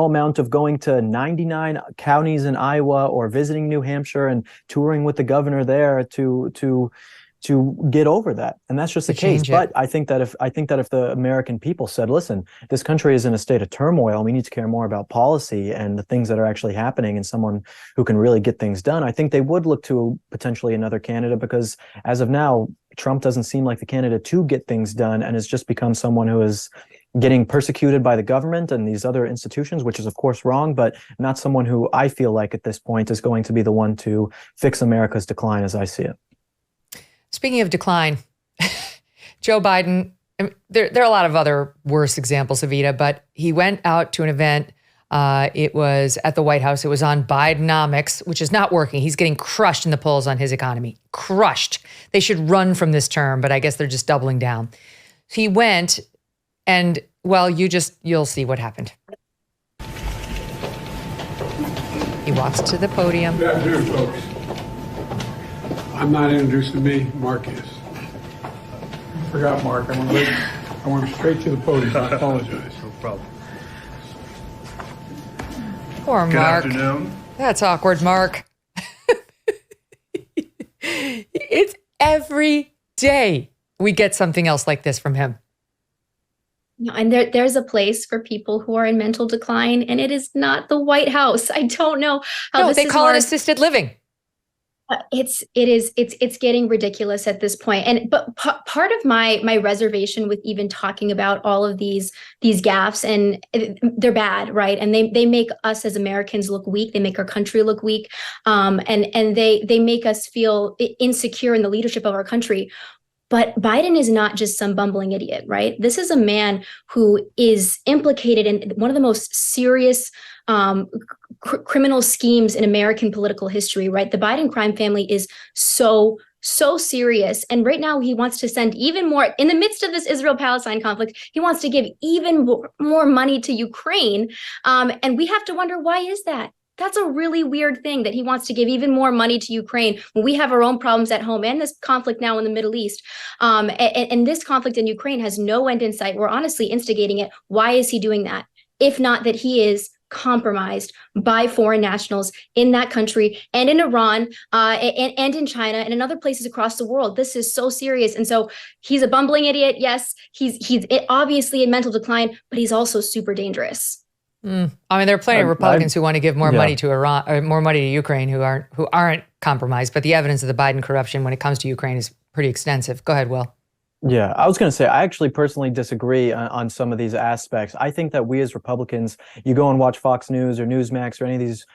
Speaker 16: amount of going to 99 counties in Iowa or visiting New Hampshire and touring with the governor there to get over that. And that's just the case. But I think that if the American people said, listen, this country is in a state of turmoil, and we need to care more about policy and the things that are actually happening and someone who can really get things done, I think they would look to potentially another candidate, because as of now, Trump doesn't seem like the candidate to get things done and has just become someone who is getting persecuted by the government and these other institutions, which is of course wrong, but not someone who I feel like at this point is going to be the one to fix America's decline as I see it.
Speaker 1: Speaking of decline, Joe Biden, there are a lot of other worse examples, Evita, but he went out to an event. It was at the White House. It was on Bidenomics, which is not working. He's getting crushed in the polls on his economy. Crushed. They should run from this term, but I guess they're just doubling down. He went and, well, you'll see what happened. He walks to the podium.
Speaker 23: Good afternoon, folks. I'm not introducing me, Mark is. I forgot Mark. I went straight to the podium. I apologize.
Speaker 21: No problem.
Speaker 1: Poor Mark.
Speaker 23: Good afternoon.
Speaker 1: That's awkward, Mark. It's every day we get something else like this from him.
Speaker 17: No, and there's a place for people who are in mental decline, and it is not the White House. I don't know how this
Speaker 1: they call it assisted living.
Speaker 17: It's getting ridiculous at this point. But part of my reservation with even talking about all of these gaffes, and they're bad, right? And they make us as Americans look weak. They make our country look weak. And they make us feel insecure in the leadership of our country. But Biden is not just some bumbling idiot, right? This is a man who is implicated in one of the most serious criminal schemes in American political history, right? The Biden crime family is so serious. And right now he wants to send even more, in the midst of this Israel-Palestine conflict, he wants to give even more money to Ukraine. And we have to wonder, why is that? That's a really weird thing, that he wants to give even more money to Ukraine when we have our own problems at home and this conflict now in the Middle East. And this conflict in Ukraine has no end in sight. We're honestly instigating it. Why is he doing that? If not that he is compromised by foreign nationals in that country and in Iran and in China and in other places across the world. This is so serious. And so he's a bumbling idiot. Yes, he's obviously in mental decline, but he's also super dangerous.
Speaker 1: I mean, there are plenty of Republicans who want to give more money to Iran, or more money to Ukraine, who aren't compromised. But the evidence of the Biden corruption when it comes to Ukraine is pretty extensive. Go ahead, Will.
Speaker 16: Yeah, I was going to say, I actually personally disagree on some of these aspects. I think that we as Republicans, you go and watch Fox News or Newsmax or any of these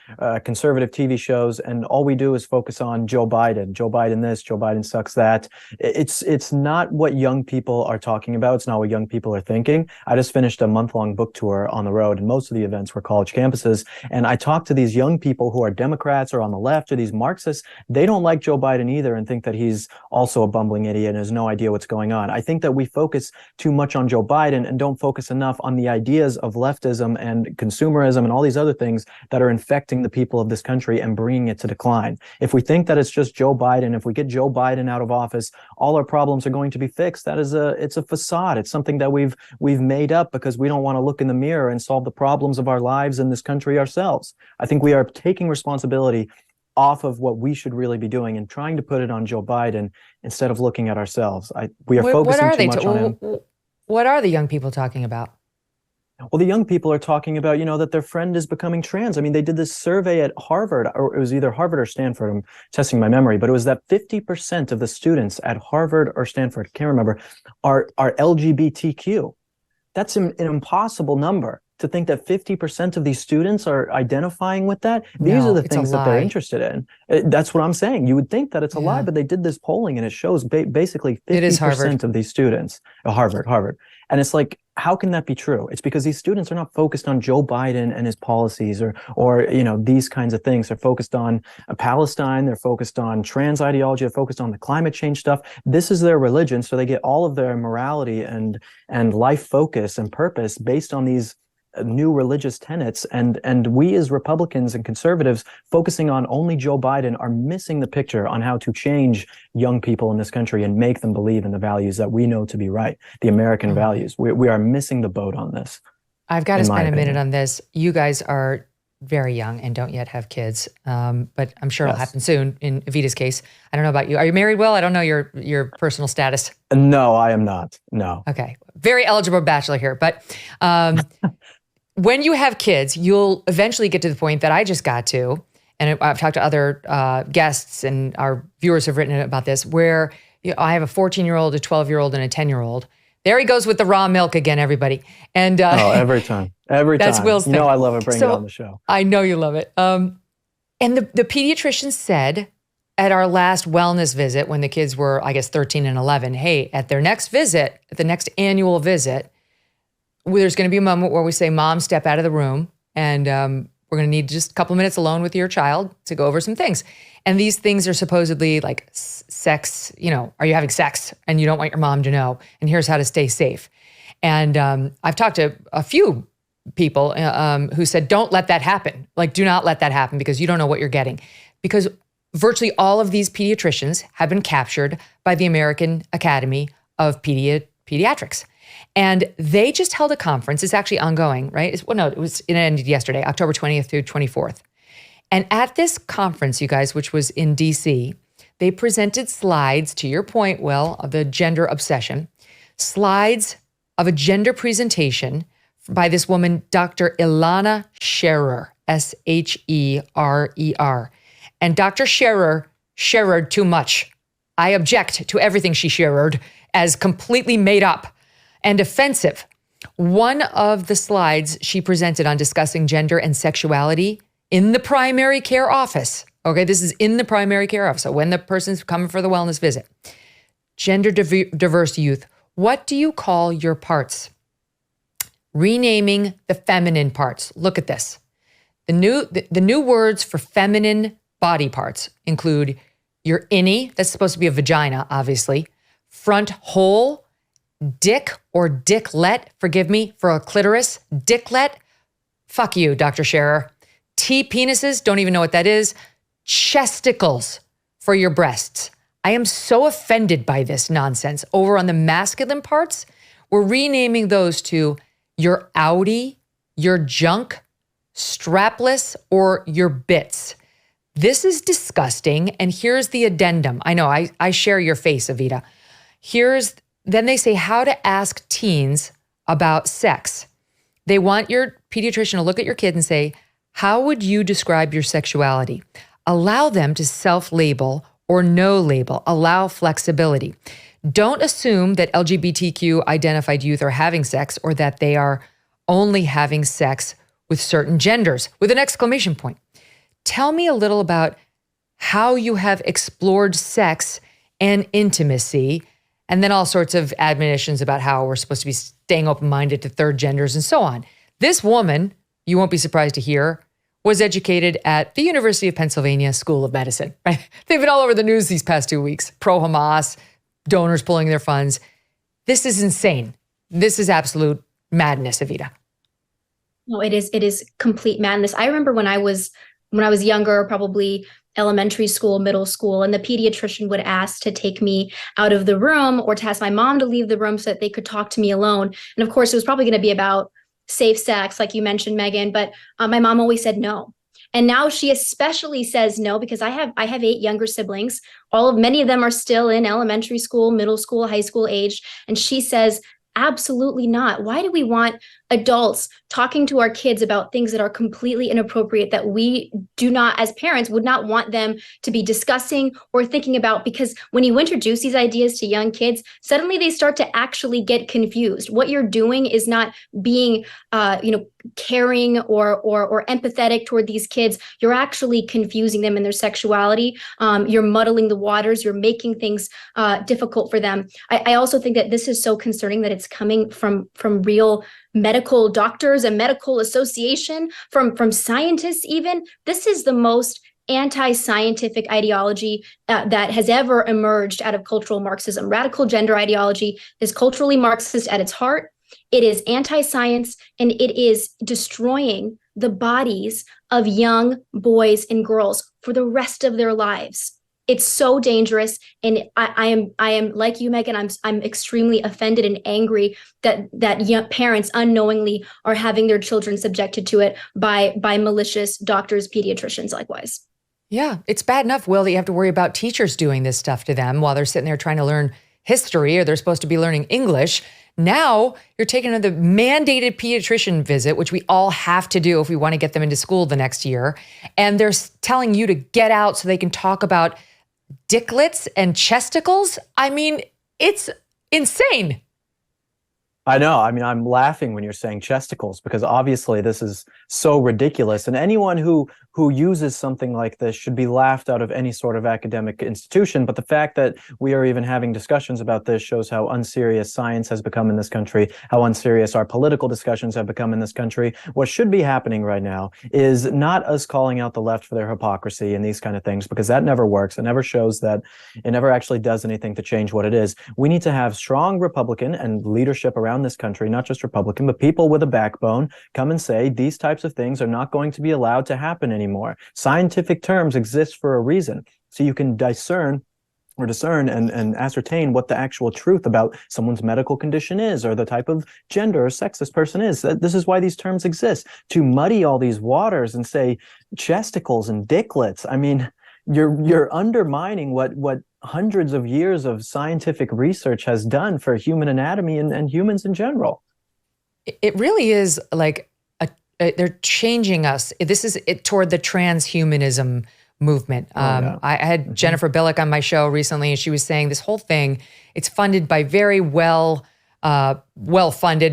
Speaker 16: conservative TV shows, and all we do is focus on Joe Biden. Joe Biden this, Joe Biden sucks that. It's not what young people are talking about. It's not what young people are thinking. I just finished a month-long book tour on the road, and most of the events were college campuses. And I talked to these young people who are Democrats or on the left or these Marxists. They don't like Joe Biden either and think that he's also a bumbling idiot and has no idea what's going on. I think that we focus too much on Joe Biden and don't focus enough on the ideas of leftism and consumerism and all these other things that are infecting the people of this country and bringing it to decline. If we think that it's just Joe Biden, if we get Joe Biden out of office, all our problems are going to be fixed. It's a facade. It's something that we've made up because we don't want to look in the mirror and solve the problems of our lives in this country ourselves. I think we are taking responsibility off of what we should really be doing and trying to put it on Joe Biden instead of looking at ourselves. We are focusing too much on him.
Speaker 1: What are the young people talking about?
Speaker 16: Well, the young people are talking about, that their friend is becoming trans. I mean, they did this survey at Harvard, or it was either Harvard or Stanford. I'm testing my memory, but it was that 50% of the students at Harvard or Stanford, can't remember, are LGBTQ. That's an impossible number. To think that 50% of these students are identifying with that. These are the things that they're interested in. That's what I'm saying. You would think that it's a lie, but they did this polling and it shows basically 50% of these students, Harvard. And it's like, how can that be true? It's because these students are not focused on Joe Biden and his policies or these kinds of things. They're focused on Palestine. They're focused on trans ideology. They're focused on the climate change stuff. This is their religion. So they get all of their morality and life focus and purpose based on these new religious tenets, and we as Republicans and conservatives focusing on only Joe Biden are missing the picture on how to change young people in this country and make them believe in the values that we know to be right, the American values. We are missing the boat on this.
Speaker 1: I've got to spend a minute on this. You guys are very young and don't yet have kids, but I'm sure it'll happen soon in Evita's case. I don't know about you. Are you married, Will? I don't know your personal status.
Speaker 16: No, I am not. No.
Speaker 1: Okay. Very eligible bachelor here, but when you have kids, you'll eventually get to the point that I just got to, and I've talked to other guests and our viewers have written about this, where I have a 14-year-old, a 12-year-old, and a 10-year-old. There he goes with the raw milk again, everybody. And
Speaker 16: every time.
Speaker 1: That's Will's thing.
Speaker 16: I love it. Bring it on the show.
Speaker 1: I know you love it. And the pediatrician said at our last wellness visit, when the kids were, I guess, 13 and 11, hey, at their next visit, at the next annual visit, there's going to be a moment where we say, Mom, step out of the room, and we're going to need just a couple of minutes alone with your child to go over some things. And these things are supposedly like sex, are you having sex? And you don't want your mom to know. And here's how to stay safe. And I've talked to a few people who said, don't let that happen. Like, do not let that happen because you don't know what you're getting. Because virtually all of these pediatricians have been captured by the American Academy of Pediatrics. And they just held a conference. It's actually ongoing, right? It ended yesterday, October 20th through 24th. And at this conference, you guys, which was in DC, they presented slides, to your point, Will, of the gender obsession, slides of a gender presentation by this woman, Dr. Ilana Scherer, Scherer. And Dr. Scherer shared too much. I object to everything she shared as completely made up and offensive. One of the slides she presented on discussing gender and sexuality in the primary care office. Okay, this is in the primary care office. So when the person's coming for the wellness visit. Gender diverse youth. What do you call your parts? Renaming the feminine parts. Look at this. The new words for feminine body parts include your innie, that's supposed to be a vagina, obviously, front hole, dick or dicklet, forgive me for a clitoris, dicklet, fuck you, Dr. Scherer. T-penises, don't even know what that is. Chesticles for your breasts. I am so offended by this nonsense. Over on the masculine parts, we're renaming those to your outie, your junk, strapless or your bits. This is disgusting. And here's the addendum. I know, I share your face, Evita. Then they say how to ask teens about sex. They want your pediatrician to look at your kid and say, how would you describe your sexuality? Allow them to self-label or no label. Allow flexibility. Don't assume that LGBTQ identified youth are having sex or that they are only having sex with certain genders, with an exclamation point. Tell me a little about how you have explored sex and intimacy, and then all sorts of admonitions about how we're supposed to be staying open-minded to third genders and so on. This woman, you won't be surprised to hear, was educated at the University of Pennsylvania School of Medicine. Right? They've been all over the news these past 2 weeks. Pro-Hamas, donors pulling their funds. This is insane. This is absolute madness, Evita.
Speaker 17: No, it is complete madness. I remember when I was younger, probably elementary school, middle school, and the pediatrician would ask to take me out of the room or to ask my mom to leave the room so that they could talk to me alone. And of course, it was probably going to be about safe sex, like you mentioned, Megyn, but my mom always said no. And now she especially says no because I have 8 younger siblings. Many of them are still in elementary school, middle school, high school age. And she says, absolutely not. Why do we want adults talking to our kids about things that are completely inappropriate that we do not, as parents, would not want them to be discussing or thinking about? Because when you introduce these ideas to young kids, suddenly they start to actually get confused. What you're doing is not being, caring or empathetic toward these kids. You're actually confusing them in their sexuality. You're muddling the waters. You're making things difficult for them. I also think that this is so concerning that it's coming from real medical doctors and medical association, from scientists even. This is the most anti-scientific ideology that has ever emerged out of cultural Marxism. Radical gender ideology is culturally Marxist at its heart. It is anti-science, and it is destroying the bodies of young boys and girls for the rest of their lives. It's so dangerous, and I am like you, Megyn. I'm extremely offended and angry that young parents unknowingly are having their children subjected to it by malicious doctors, pediatricians, likewise.
Speaker 1: Yeah, it's bad enough, Will, that you have to worry about teachers doing this stuff to them while they're sitting there trying to learn history, or they're supposed to be learning English. Now you're taking another mandated pediatrician visit, which we all have to do if we want to get them into school the next year. And they're telling you to get out so they can talk about dicklets and chesticles. I mean, it's insane.
Speaker 16: I know. I mean, I'm laughing when you're saying chesticles because obviously this is so ridiculous. And anyone who uses something like this should be laughed out of any sort of academic institution. But the fact that we are even having discussions about this shows how unserious science has become in this country, how unserious our political discussions have become in this country. What should be happening right now is not us calling out the left for their hypocrisy and these kind of things, because that never works. It never shows that it never actually does anything to change what it is. We need to have strong Republican and leadership around this country, not just Republican, but people with a backbone come and say these types of things are not going to be allowed to happen anymore. Scientific terms exist for a reason, so you can discern and ascertain what the actual truth about someone's medical condition is, or the type of gender or sex this person is. This is why these terms exist, to muddy all these waters and say chesticles and dicklets. I mean, you're undermining what hundreds of years of scientific research has done for human anatomy and humans in general.
Speaker 1: It really is like they're changing us. This is it toward the transhumanism movement. I had Jennifer Billick on my show recently, and she was saying this whole thing, it's funded by very well-funded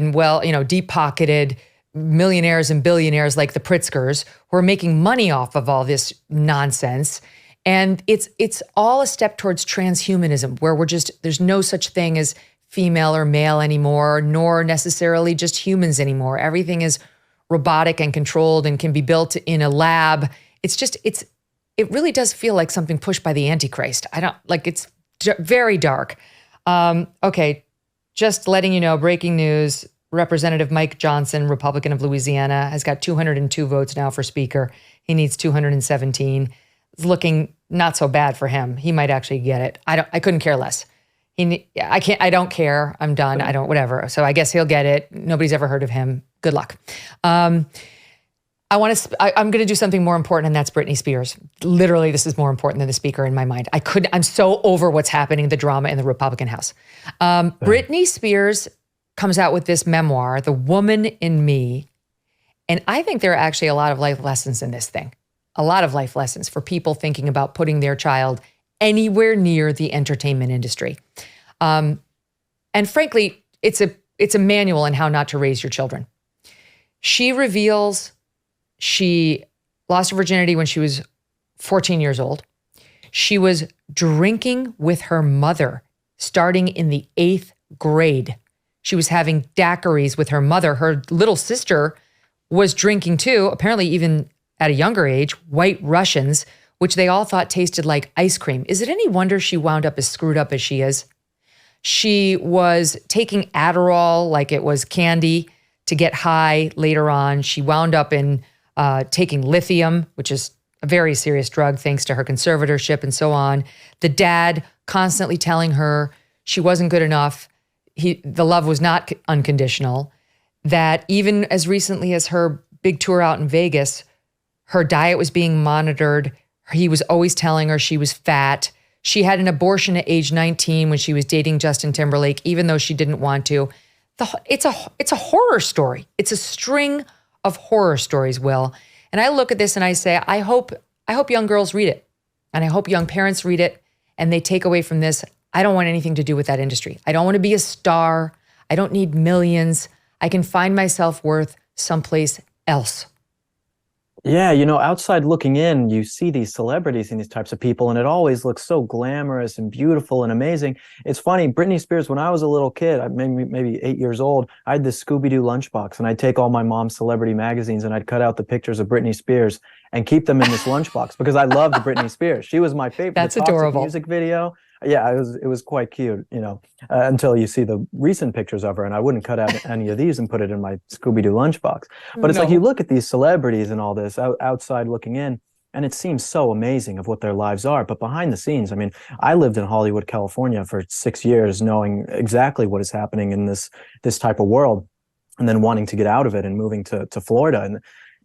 Speaker 1: and deep-pocketed millionaires and billionaires like the Pritzkers who are making money off of all this nonsense. And it's all a step towards transhumanism, where there's no such thing as female or male anymore, nor necessarily just humans anymore. Everything is robotic and controlled and can be built in a lab. It really does feel like something pushed by the Antichrist. It's very dark. Okay, just letting you know, breaking news, Representative Mike Johnson, Republican of Louisiana, has got 202 votes now for Speaker. He needs 217. It's looking not so bad for him. He might actually get it. I couldn't care less. I don't care. I'm done. whatever. So I guess he'll get it. Nobody's ever heard of him. Good luck. I'm going to do something more important, and that's Britney Spears. Literally, this is more important than the speaker in my mind. I'm so over what's happening, the drama in the Republican House. Britney Spears comes out with this memoir, The Woman in Me. And I think there are actually a lot of life lessons in this thing. A lot of life lessons for people thinking about putting their child anywhere near the entertainment industry. And frankly, it's a manual on how not to raise your children. She reveals she lost her virginity when she was 14 years old. She was drinking with her mother starting in the 8th grade. She was having daiquiris with her mother. Her little sister was drinking too, apparently even at a younger age, White Russians, which they all thought tasted like ice cream. Is it any wonder she wound up as screwed up as she is? She was taking Adderall like it was candy to get high later on. She wound up in taking lithium, which is a very serious drug, thanks to her conservatorship and so on. The dad constantly telling her she wasn't good enough. The love was not unconditional. That even as recently as her big tour out in Vegas, her diet was being monitored. He was always telling her she was fat. She had an abortion at age 19 when she was dating Justin Timberlake, even though she didn't want to. It's a horror story. It's a string of horror stories, Will. And I look at this and I say, I hope young girls read it. And I hope young parents read it and they take away from this, I don't want anything to do with that industry. I don't want to be a star. I don't need millions. I can find my self-worth someplace else.
Speaker 16: Yeah, outside looking in, you see these celebrities and these types of people, and it always looks so glamorous and beautiful and amazing. It's funny, Britney Spears, when I was a little kid, maybe 8 years old, I had this Scooby-Doo lunchbox, and I'd take all my mom's celebrity magazines and I'd cut out the pictures of Britney Spears and keep them in this lunchbox because I loved Britney Spears. She was my favorite.
Speaker 1: That's
Speaker 16: the Toxic
Speaker 1: adorable.
Speaker 16: Music video. Yeah, it was quite cute, until you see the recent pictures of her, and I wouldn't cut out any of these and put it in my Scooby-Doo lunchbox. But it's like you look at these celebrities and all this outside looking in, and it seems so amazing of what their lives are. But behind the scenes, I lived in Hollywood, California for 6 years, knowing exactly what is happening in this type of world, and then wanting to get out of it and moving to Florida. And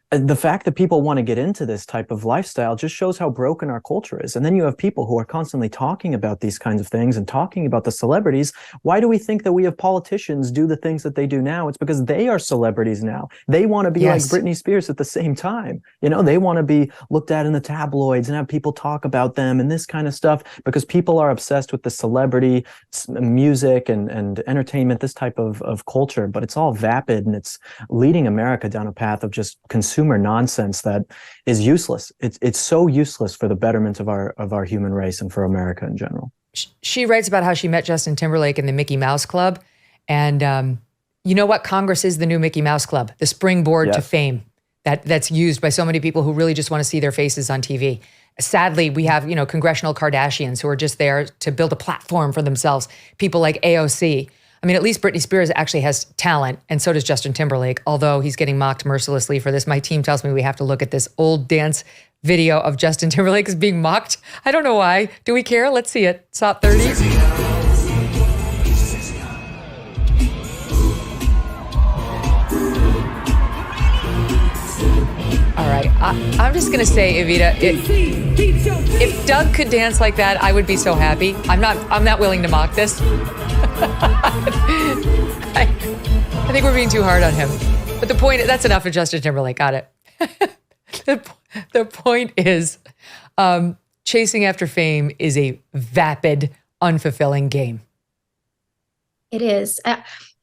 Speaker 16: the fact that people want to get into this type of lifestyle just shows how broken our culture is. And then you have people who are constantly talking about these kinds of things and talking about the celebrities. Why do we think that we have politicians do the things that they do now? It's because they are celebrities now. They want to be like Britney Spears at the same time. They want to be looked at in the tabloids and have people talk about them and this kind of stuff because people are obsessed with the celebrity, music and entertainment, this type of culture. But it's all vapid and it's leading America down a path of just consumer nonsense that is useless. It's so useless for the betterment of our human race and for America in general.
Speaker 1: She writes about how she met Justin Timberlake in the Mickey Mouse Club. And you know what? Congress is the new Mickey Mouse Club, the springboard to fame that's used by so many people who really just want to see their faces on TV. Sadly, we have, congressional Kardashians who are just there to build a platform for themselves. People like AOC. At least Britney Spears actually has talent, and so does Justin Timberlake, although he's getting mocked mercilessly for this. My team tells me we have to look at this old dance video of Justin Timberlake is being mocked. I don't know why. Do we care? Let's see it. Top 30. All right. I'm just going to say, Evita, if Doug could dance like that, I would be so happy. I'm not willing to mock this. I think we're being too hard on him. But the point, that's enough of Justin Timberlake. Got it. The point is, chasing after fame is a vapid, unfulfilling game.
Speaker 17: It is.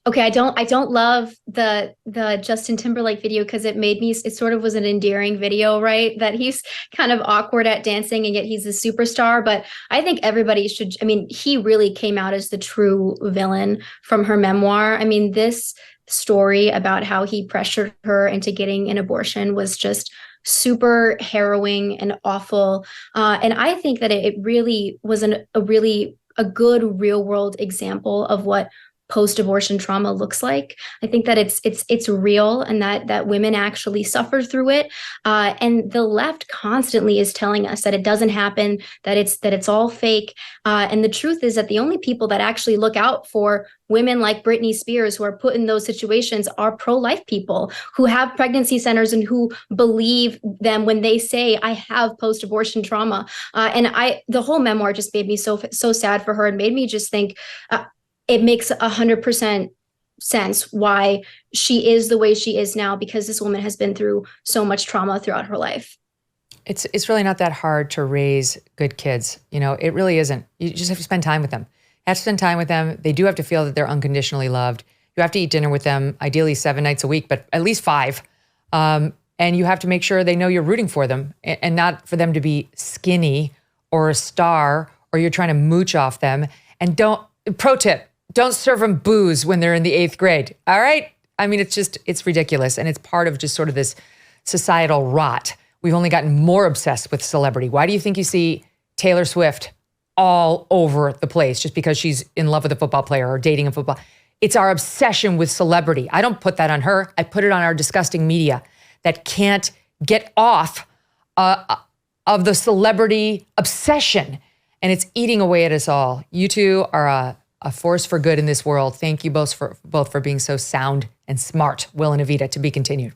Speaker 17: Okay, I don't love the Justin Timberlake video because it sort of was an endearing video, right? That he's kind of awkward at dancing and yet he's a superstar. But I think everybody should, he really came out as the true villain from her memoir. This story about how he pressured her into getting an abortion was just super harrowing and awful. And I think that it really was a good real world example of what post-abortion trauma looks like. I think that it's real, and that women actually suffer through it. And the left constantly is telling us that it doesn't happen, that it's all fake. And the truth is that the only people that actually look out for women like Britney Spears, who are put in those situations, are pro-life people who have pregnancy centers and who believe them when they say, I have post-abortion trauma. And the whole memoir just made me so sad for her, and made me just think, it makes 100% sense why she is the way she is now, because this woman has been through so much trauma throughout her life.
Speaker 1: It's really not that hard to raise good kids. It really isn't. You just have to spend time with them. You have to spend time with them. They do have to feel that they're unconditionally loved. You have to eat dinner with them, ideally 7 nights a week, but at least 5. And you have to make sure they know you're rooting for them, and not for them to be skinny or a star, or you're trying to mooch off them. And pro tip, don't serve them booze when they're in the 8th grade. All right? I mean, it's ridiculous. And it's part of just sort of this societal rot. We've only gotten more obsessed with celebrity. Why do you think you see Taylor Swift all over the place just because she's in love with a football player or dating a football? It's our obsession with celebrity. I don't put that on her. I put it on our disgusting media that can't get off of the celebrity obsession. And it's eating away at us all. You two are a force for good in this world. Thank you both for being so sound and smart. Will and Evita, to be continued.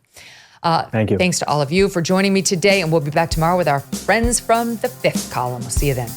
Speaker 16: Thank you.
Speaker 1: Thanks to all of you for joining me today, and we'll be back tomorrow with our friends from the 5th column. We'll see you then.